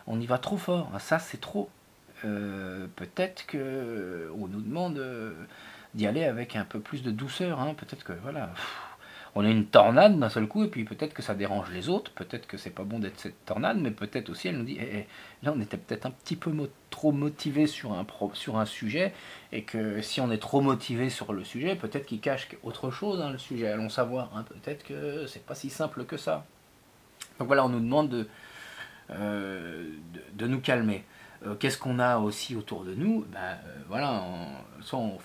on y va trop fort, ça, c'est trop. Peut-être que on nous demande d'y aller avec un peu plus de douceur, hein. Peut-être que, voilà, on a une tornade d'un seul coup et puis peut-être que ça dérange les autres, peut-être que c'est pas bon d'être cette tornade, mais peut-être aussi elle nous dit là on était peut-être un petit peu trop motivé sur un sujet et que si on est trop motivé sur le sujet, peut-être qu'il cache autre chose, hein, le sujet, allons savoir, hein, peut-être que c'est pas si simple que ça. Donc voilà, on nous demande de nous calmer. Qu'est-ce qu'on a aussi autour de nous? Voilà, soit on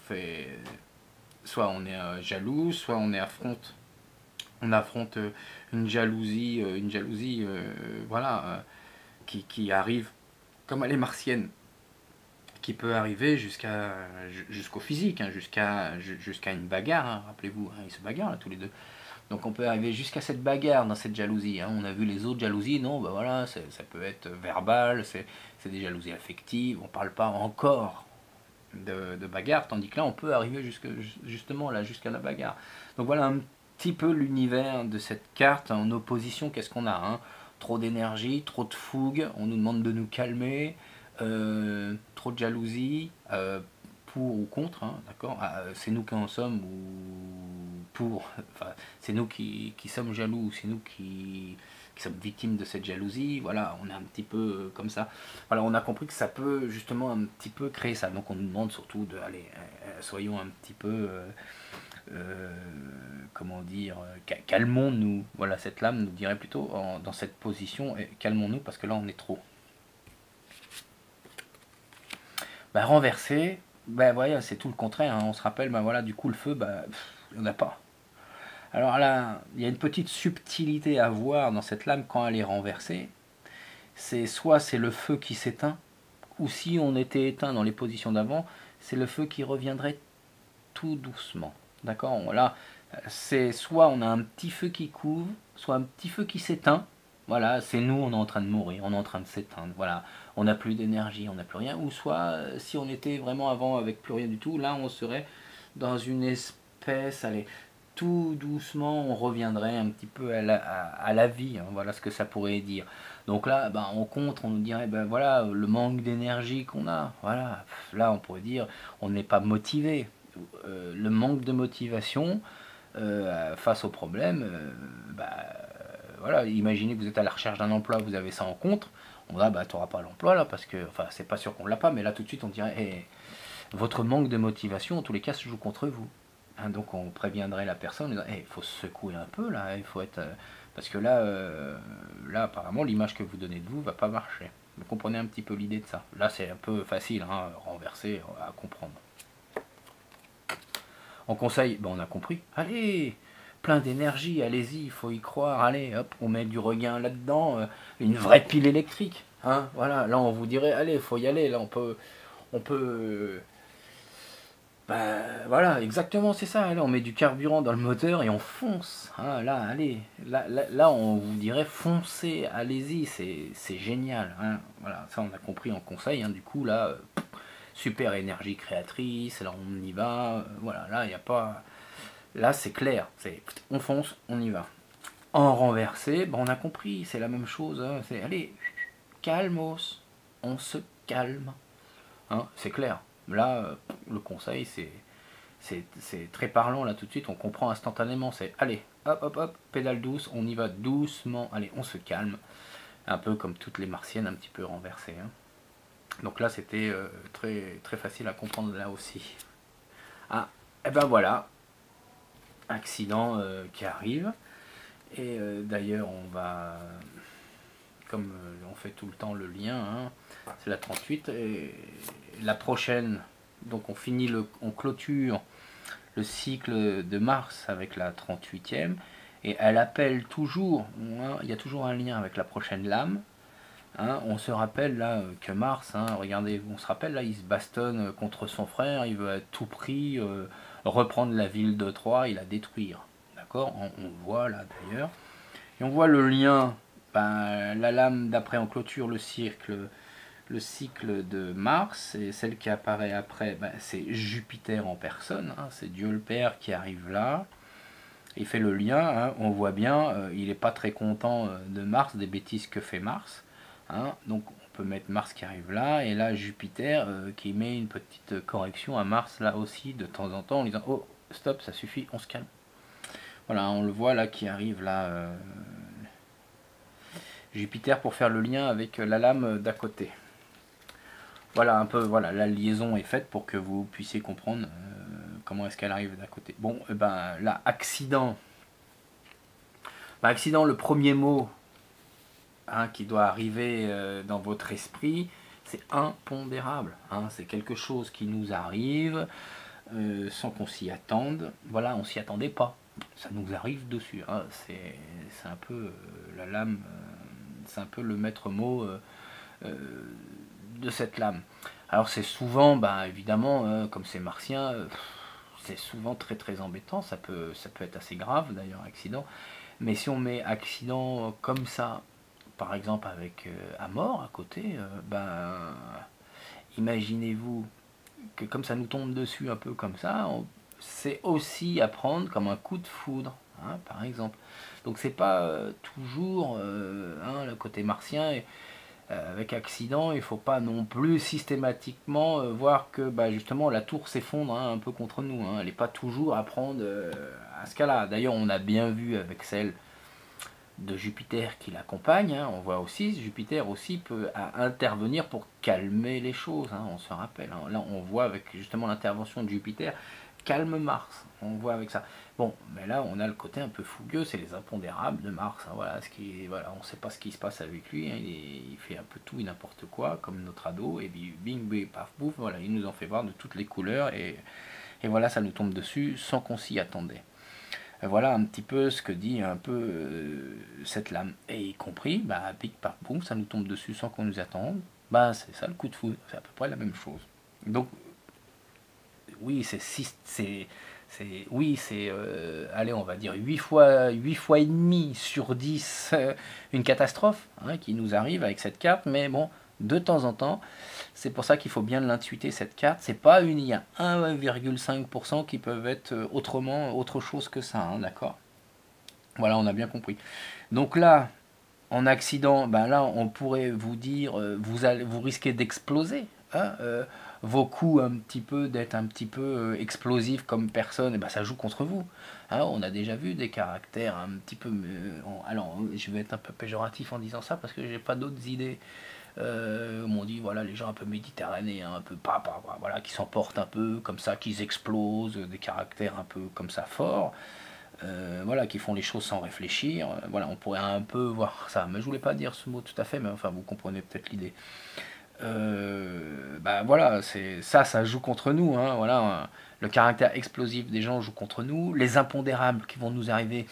est jaloux, soit on affronte une jalousie voilà, qui arrive comme elle est martienne, qui peut arriver jusqu'au physique, hein, jusqu'à une bagarre. Hein, rappelez-vous, hein, ils se bagarrent là, tous les deux. Donc on peut arriver jusqu'à cette bagarre dans cette jalousie. Hein. On a vu les autres jalousies, non, bah voilà, ça peut être verbal, c'est des jalousies affectives. On parle pas encore de bagarre, tandis que là on peut arriver justement là jusqu'à la bagarre. Donc voilà un petit peu l'univers de cette carte en opposition. Qu'est-ce qu'on a, hein? Trop d'énergie, trop de fougue, on nous demande de nous calmer, trop de jalousie, pour ou contre, hein, d'accord. C'est nous qui en sommes ou pour, enfin, c'est nous qui sommes jaloux, c'est nous qui sommes victimes de cette jalousie. Voilà, on est un petit peu comme ça. Voilà, on a compris que ça peut justement un petit peu créer ça. Donc on nous demande surtout de, allez, soyons un petit peu, comment dire, calmons-nous. Voilà, cette lame nous dirait plutôt dans cette position, calmons-nous parce que là on est trop. Renverser, voilà, c'est tout le contraire. Hein. On se rappelle, voilà, du coup le feu, il n'y en a pas. Alors là, il y a une petite subtilité à voir dans cette lame quand elle est renversée. C'est soit c'est le feu qui s'éteint, ou si on était éteint dans les positions d'avant, c'est le feu qui reviendrait tout doucement. D'accord. Là, c'est soit on a un petit feu qui couvre, soit un petit feu qui s'éteint. Voilà, c'est nous, on est en train de mourir, on est en train de s'éteindre. Voilà, on n'a plus d'énergie, on n'a plus rien. Ou soit, si on était vraiment avant avec plus rien du tout, là, on serait dans une espèce, allez, tout doucement, on reviendrait un petit peu à la vie. Hein, voilà ce que ça pourrait dire. Donc là, ben, on compte, on nous dirait, ben voilà, le manque d'énergie qu'on a. Voilà, là, on pourrait dire, on n'est pas motivé. Le manque de motivation face au problème, bah, voilà, imaginez que vous êtes à la recherche d'un emploi, vous avez ça en compte, on va, bah, tu n'auras pas l'emploi là, parce que, enfin, c'est pas sûr qu'on l'a pas, mais là tout de suite on dirait, hey, votre manque de motivation, en tous les cas, se joue contre vous. Hein, donc on préviendrait la personne, il hey, faut se secouer un peu là, il faut être, parce que là, là apparemment l'image que vous donnez de vous va pas marcher. Vous comprenez un petit peu l'idée de ça. Là c'est un peu facile, hein, renversé à comprendre. En conseil, ben on a compris. Allez, plein d'énergie, allez-y, il faut y croire. Allez, hop, on met du regain là-dedans, une vraie pile électrique. Hein, voilà, là on vous dirait, allez, il faut y aller. Là on peut, ben, voilà, exactement, c'est ça. Là, on met du carburant dans le moteur et on fonce. Hein, là, allez, là, on vous dirait, foncez, allez-y, c'est génial. Hein, voilà, ça on a compris en conseil. Hein, du coup, là, super énergie créatrice, là on y va. Voilà, là il n'y a pas. Là, c'est clair, c'est on fonce, on y va. En renversé, ben, on a compris, c'est la même chose. Hein, c'est allez, calmos, on se calme. Hein, c'est clair. Là, le conseil, c'est très parlant, là tout de suite, on comprend instantanément. C'est allez, hop, hop, hop, pédale douce, on y va doucement, allez, on se calme. Un peu comme toutes les martiennes, un petit peu renversées. Hein. Donc là, c'était très, très facile à comprendre là aussi. Ah, et ben voilà, accident qui arrive. Et d'ailleurs, on va, comme on fait tout le temps le lien, hein, c'est la 38. Et la prochaine, donc on clôture le cycle de Mars avec la 38e. Et elle appelle toujours, hein, il y a toujours un lien avec la prochaine lame. Hein, on se rappelle là que Mars, hein, regardez, on se rappelle là, il se bastonne contre son frère, il veut à tout prix reprendre la ville de Troie et la détruire. D'accord, on voit là d'ailleurs. Et on voit le lien, ben, la lame d'après en clôture le cycle de Mars, et celle qui apparaît après, ben, c'est Jupiter en personne, hein, c'est Dieu le Père qui arrive là. Il fait le lien, hein, on voit bien, il n'est pas très content de Mars, des bêtises que fait Mars. Hein, donc on peut mettre Mars qui arrive là, et là Jupiter qui met une petite correction à Mars là aussi de temps en temps en disant oh stop, ça suffit, on se calme. Voilà, on le voit là qui arrive là, Jupiter pour faire le lien avec la lame d'à côté. Voilà un peu, voilà, la liaison est faite pour que vous puissiez comprendre comment est-ce qu'elle arrive d'à côté. Bon, et ben là, accident. Ben, accident, le premier mot hein, qui doit arriver dans votre esprit, c'est impondérable. Hein, c'est quelque chose qui nous arrive sans qu'on s'y attende. Voilà, on s'y attendait pas. Ça nous arrive dessus. Hein, c'est un peu la lame, c'est un peu le maître mot de cette lame. Alors c'est souvent, bah, évidemment, comme c'est martien, c'est souvent très très embêtant. Ça peut être assez grave d'ailleurs, accident. Mais si on met accident comme ça, par exemple avec à mort à côté, ben imaginez-vous que comme ça nous tombe dessus un peu comme ça, c'est aussi à prendre comme un coup de foudre, hein, par exemple. Donc c'est pas toujours hein, le côté martien. Avec accident, il ne faut pas non plus systématiquement voir que bah, justement la tour s'effondre hein, un peu contre nous. Hein. Elle n'est pas toujours à prendre à ce cas-là. D'ailleurs, on a bien vu avec celle de Jupiter qui l'accompagne, hein, on voit aussi Jupiter aussi peut intervenir pour calmer les choses, hein, on se rappelle. Hein. Là, on voit avec justement l'intervention de Jupiter, calme Mars, on voit avec ça. Bon, mais là, on a le côté un peu fougueux, c'est les impondérables de Mars. Hein, voilà, voilà, on ne sait pas ce qui se passe avec lui, hein, il fait un peu tout et n'importe quoi, comme notre ado, et puis bing, bing, paf, pouf, voilà, il nous en fait voir de toutes les couleurs, et voilà, ça nous tombe dessus sans qu'on s'y attendait. Voilà un petit peu ce que dit un peu cette lame. Et y compris, bah, pic par boum, ça nous tombe dessus sans qu'on nous attende. Bah, c'est ça le coup de foudre, c'est à peu près la même chose. Donc, oui, oui, c'est, allez, on va dire 8 fois et demi sur 10 une catastrophe hein, qui nous arrive avec cette carte, mais bon, de temps en temps, c'est pour ça qu'il faut bien l'intuiter cette carte. C'est pas une, il y a 1,5% qui peuvent être autrement, autre chose que ça, hein, d'accord. Voilà, on a bien compris. Donc là, en accident, ben là, on pourrait vous dire, vous risquez d'exploser. Hein, vos coups un petit peu, d'être un petit peu explosif comme personne, et ben ça joue contre vous. Hein, on a déjà vu des caractères un petit peu. Alors, je vais être un peu péjoratif en disant ça parce que j'ai pas d'autres idées. On dit voilà les gens un peu méditerranéens, un peu voilà, qui s'emportent un peu comme ça, qui explosent, des caractères un peu comme ça forts. Voilà, qui font les choses sans réfléchir. Voilà, on pourrait un peu voir ça. Mais je voulais pas dire ce mot tout à fait, mais enfin, vous comprenez peut-être l'idée. Bah voilà, c'est ça joue contre nous. Hein, voilà, le caractère explosif des gens joue contre nous. Les impondérables qui vont nous arriver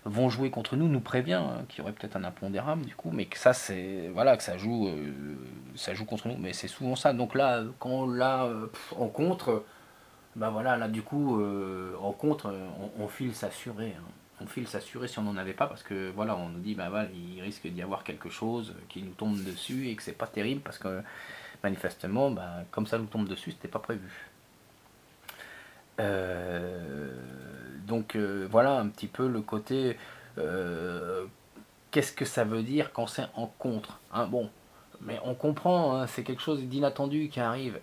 vont jouer contre nous, nous prévient hein, qu'il y aurait peut-être un impondérable du coup, mais que ça c'est voilà que ça joue contre nous. Mais c'est souvent ça. Donc là, quand on l'a en contre. Bah voilà, là du coup, en contre, on file s'assurer. Hein. On file s'assurer si on n'en avait pas, parce que voilà, on nous dit, bah voilà, il risque d'y avoir quelque chose qui nous tombe dessus et que c'est pas terrible, parce que manifestement, bah, comme ça nous tombe dessus, c'était pas prévu. Euh, donc voilà un petit peu le côté, euh, qu'est-ce que ça veut dire quand c'est en contre hein, bon, mais on comprend, hein, c'est quelque chose d'inattendu qui arrive.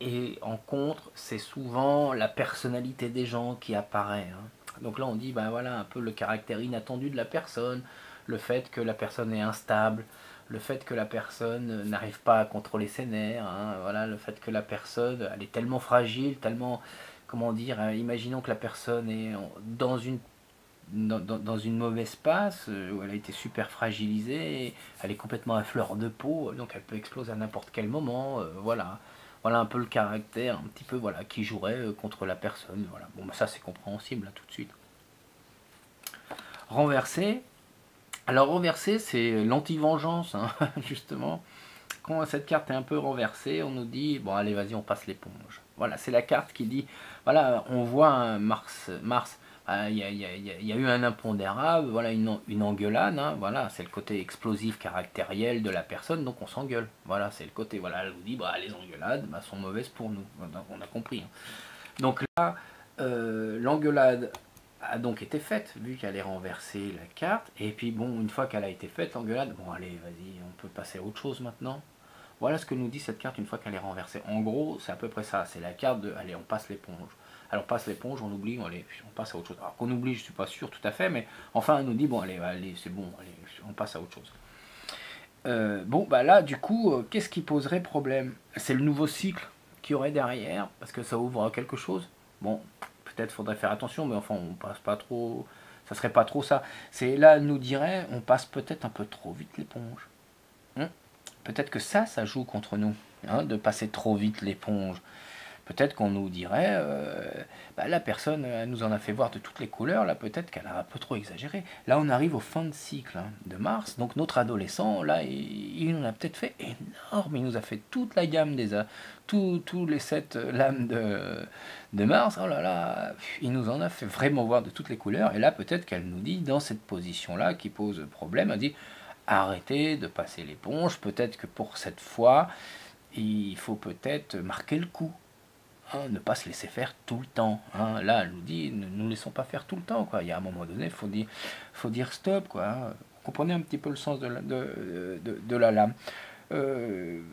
Et en contre, c'est souvent la personnalité des gens qui apparaît. Hein. Donc là, on dit, ben voilà, un peu le caractère inattendu de la personne, le fait que la personne est instable, le fait que la personne n'arrive pas à contrôler ses nerfs, hein, voilà, le fait que la personne, elle est tellement fragile, tellement, comment dire, imaginons que la personne est dans une mauvaise passe, où elle a été super fragilisée, elle est complètement à fleur de peau, donc elle peut exploser à n'importe quel moment, voilà. Voilà un peu le caractère, un petit peu, voilà, qui jouerait contre la personne, voilà. Bon, bah, ça c'est compréhensible, là, tout de suite. Renverser, alors renverser c'est l'anti-vengeance, hein, justement. Quand cette carte est un peu renversée, on nous dit, bon allez vas-y on passe l'éponge. Voilà, c'est la carte qui dit, voilà, on voit un Mars il y a eu un impondérable, voilà une engueulade, hein, voilà, c'est le côté explosif caractériel de la personne, donc on s'engueule. Voilà, c'est le côté, voilà, elle vous dit, bah, les engueulades bah, sont mauvaises pour nous, on a compris. Hein. Donc là, l'engueulade a donc été faite, vu qu'elle est renversée la carte, et puis bon, une fois qu'elle a été faite, l'engueulade, bon allez, vas-y, on peut passer à autre chose maintenant. Voilà ce que nous dit cette carte une fois qu'elle est renversée. En gros, c'est à peu près ça. C'est la carte de allez, on passe l'éponge. Alors on passe l'éponge, on oublie, allez, on passe à autre chose. Alors qu'on oublie, je suis pas sûr tout à fait, mais enfin elle nous dit bon allez, c'est bon, allez, on passe à autre chose. Bon bah là du coup, qu'est-ce qui poserait problème? C'est le nouveau cycle qu'il y aurait derrière, parce que ça ouvre à quelque chose. Bon, peut-être faudrait faire attention, mais enfin on passe pas trop. Ça serait pas trop ça. C'est là, elle nous dirait, on passe peut-être un peu trop vite l'éponge. Hein. Peut-être que ça joue contre nous, hein, de passer trop vite l'éponge. Peut-être qu'on nous dirait, bah, la personne, elle nous en a fait voir de toutes les couleurs, là peut-être qu'elle a un peu trop exagéré. Là on arrive au fin de cycle hein, de Mars, donc notre adolescent, là il nous a peut-être fait énorme, il nous a fait toute la gamme tous les 7 lames de Mars, oh là là, il nous en a fait vraiment voir de toutes les couleurs, et là peut-être qu'elle nous dit, dans cette position-là qui pose problème, elle dit, arrêtez de passer l'éponge, peut-être que pour cette fois, il faut peut-être marquer le coup. Hein, ne pas se laisser faire tout le temps. Hein. Là, elle nous dit, ne nous laissons pas faire tout le temps. Quoi. Il y a un moment donné, faut dire stop. Quoi. Hein. Vous comprenez un petit peu le sens de la lame. Euh,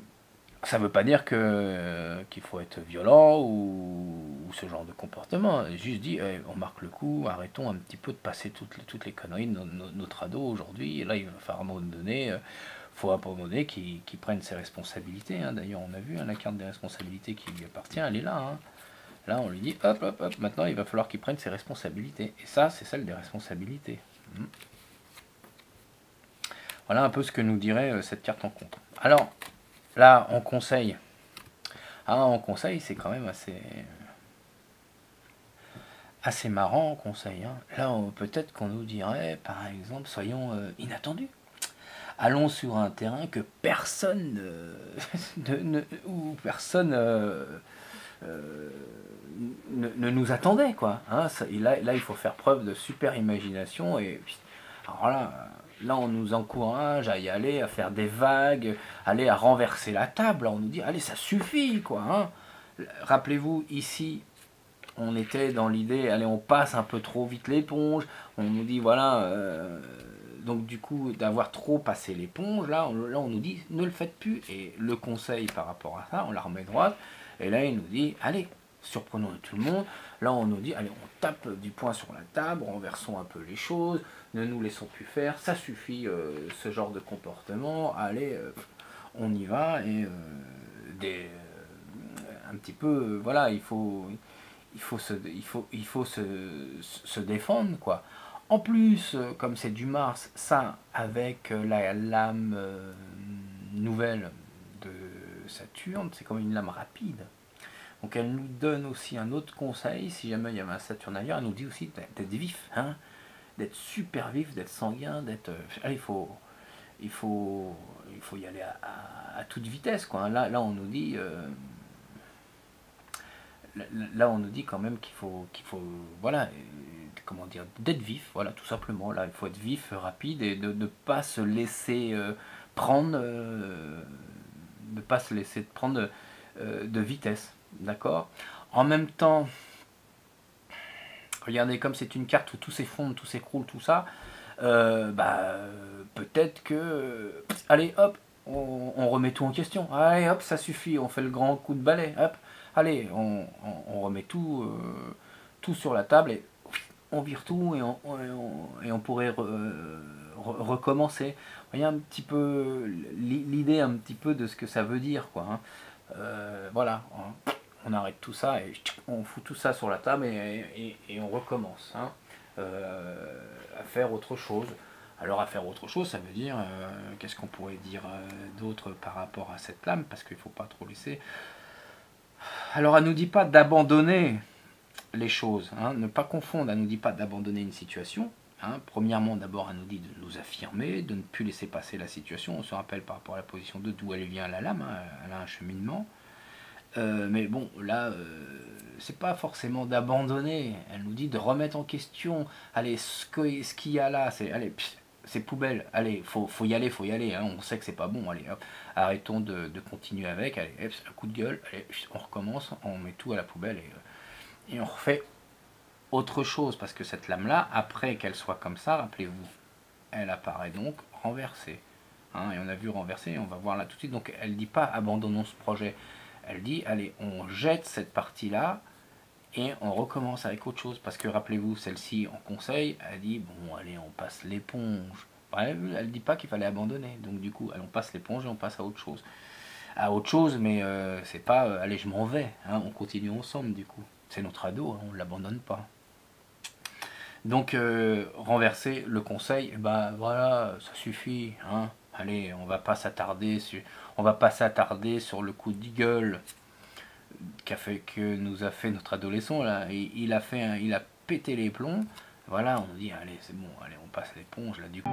ça ne veut pas dire qu'il faut être violent ou ce genre de comportement. Juste dit, on marque le coup, arrêtons un petit peu de passer toutes les conneries de notre ado aujourd'hui. Et là, il va falloir à un moment donné, faut à un moment donné qu'il prenne ses responsabilités. Hein. D'ailleurs, on a vu hein, la carte des responsabilités qui lui appartient, elle est là. Hein. Là, on lui dit, hop, hop, hop, maintenant, il va falloir qu'il prenne ses responsabilités. Et ça, c'est celle des responsabilités. Voilà un peu ce que nous dirait cette carte en contre. Alors, là, en conseil. Ah, en conseil, c'est quand même assez marrant conseil, hein. Là, peut-être qu'on nous dirait, par exemple, soyons inattendus. Allons sur un terrain que personne où personne euh, ne nous attendait, quoi. Hein, et là, il faut faire preuve de super imagination. Et alors là, on nous encourage à y aller, à faire des vagues, aller à renverser la table. On nous dit, allez, ça suffit, quoi. Hein. Rappelez-vous, ici, on était dans l'idée, allez, on passe un peu trop vite l'éponge. On nous dit, voilà, donc du coup, d'avoir trop passé l'éponge, là, on nous dit, ne le faites plus. Et le conseil par rapport à ça, on la remet droite. Et là, il nous dit, allez, surprenons tout le monde. Là, on nous dit, allez, on tape du poing sur la table, renversons un peu les choses, ne nous laissons plus faire, ça suffit, ce genre de comportement. Allez, on y va. Et un petit peu, voilà, il faut se défendre, quoi. En plus, comme c'est du Mars, ça, avec la lame nouvelle de Saturne, c'est comme une lame rapide. Donc elle nous donne aussi un autre conseil, si jamais il y avait un Saturne ailleurs, elle nous dit aussi d'être vif, hein, d'être super vif, d'être sanguin, d'être... il faut, il faut y aller à toute vitesse, quoi. Là, on nous dit... là, on nous dit quand même qu'il faut, voilà, comment dire, d'être vif, voilà, tout simplement. Là, il faut être vif, rapide et de ne pas se laisser prendre, de pas se laisser prendre de vitesse, d'accord. En même temps, regardez, comme c'est une carte où tout s'effondre, tout s'écroule, tout ça, peut-être que, allez, hop, on remet tout en question. Allez, hop, ça suffit, on fait le grand coup de balai, hop, allez, on remet tout, tout sur la table et on vire tout et on pourrait recommencer. Vous voyez un petit peu l'idée un petit peu de ce que ça veut dire, quoi. Hein. Voilà, hein. On arrête tout ça et on fout tout ça sur la table et on recommence, hein, à faire autre chose. Alors à faire autre chose, ça veut dire, qu'est-ce qu'on pourrait dire d'autre par rapport à cette lame, parce qu'il ne faut pas trop laisser. Alors elle ne nous dit pas d'abandonner les choses, hein, ne pas confondre, elle ne nous dit pas d'abandonner une situation. Hein. Premièrement, d'abord, elle nous dit de nous affirmer, de ne plus laisser passer la situation. On se rappelle par rapport à la position 2 d'où elle vient la lame, hein, elle a un cheminement. Mais bon, là, c'est pas forcément d'abandonner. Elle nous dit de remettre en question. Allez, ce qu'il y a là, c'est allez, c'est poubelle. Allez, faut y aller, faut y aller. Hein. On sait que c'est pas bon. Allez, hop, arrêtons de continuer avec. Allez, hop, un coup de gueule. Allez, on recommence. On met tout à la poubelle et on refait autre chose. Parce que cette lame-là, après qu'elle soit comme ça, rappelez-vous, elle apparaît donc renversée. Hein, et on a vu renverser. Et on va voir là tout de suite. Donc, elle dit pas abandonnons ce projet. Elle dit, allez, on jette cette partie-là et on recommence avec autre chose. Parce que rappelez-vous, celle-ci, en conseil, elle dit, bon, allez, on passe l'éponge. Elle ne dit pas qu'il fallait abandonner. Donc du coup, allez, on passe l'éponge et on passe à autre chose. À autre chose, mais c'est pas, allez, je m'en vais. Hein, on continue ensemble, du coup. C'est notre ado, hein, on ne l'abandonne pas. Donc, renverser le conseil, bah voilà, ça suffit. Hein. Allez, on va pas s'attarder sur le coup de gueule que nous a fait notre adolescent là. Il a pété les plombs. Voilà, on dit allez, c'est bon, allez, on passe l'éponge là du coup.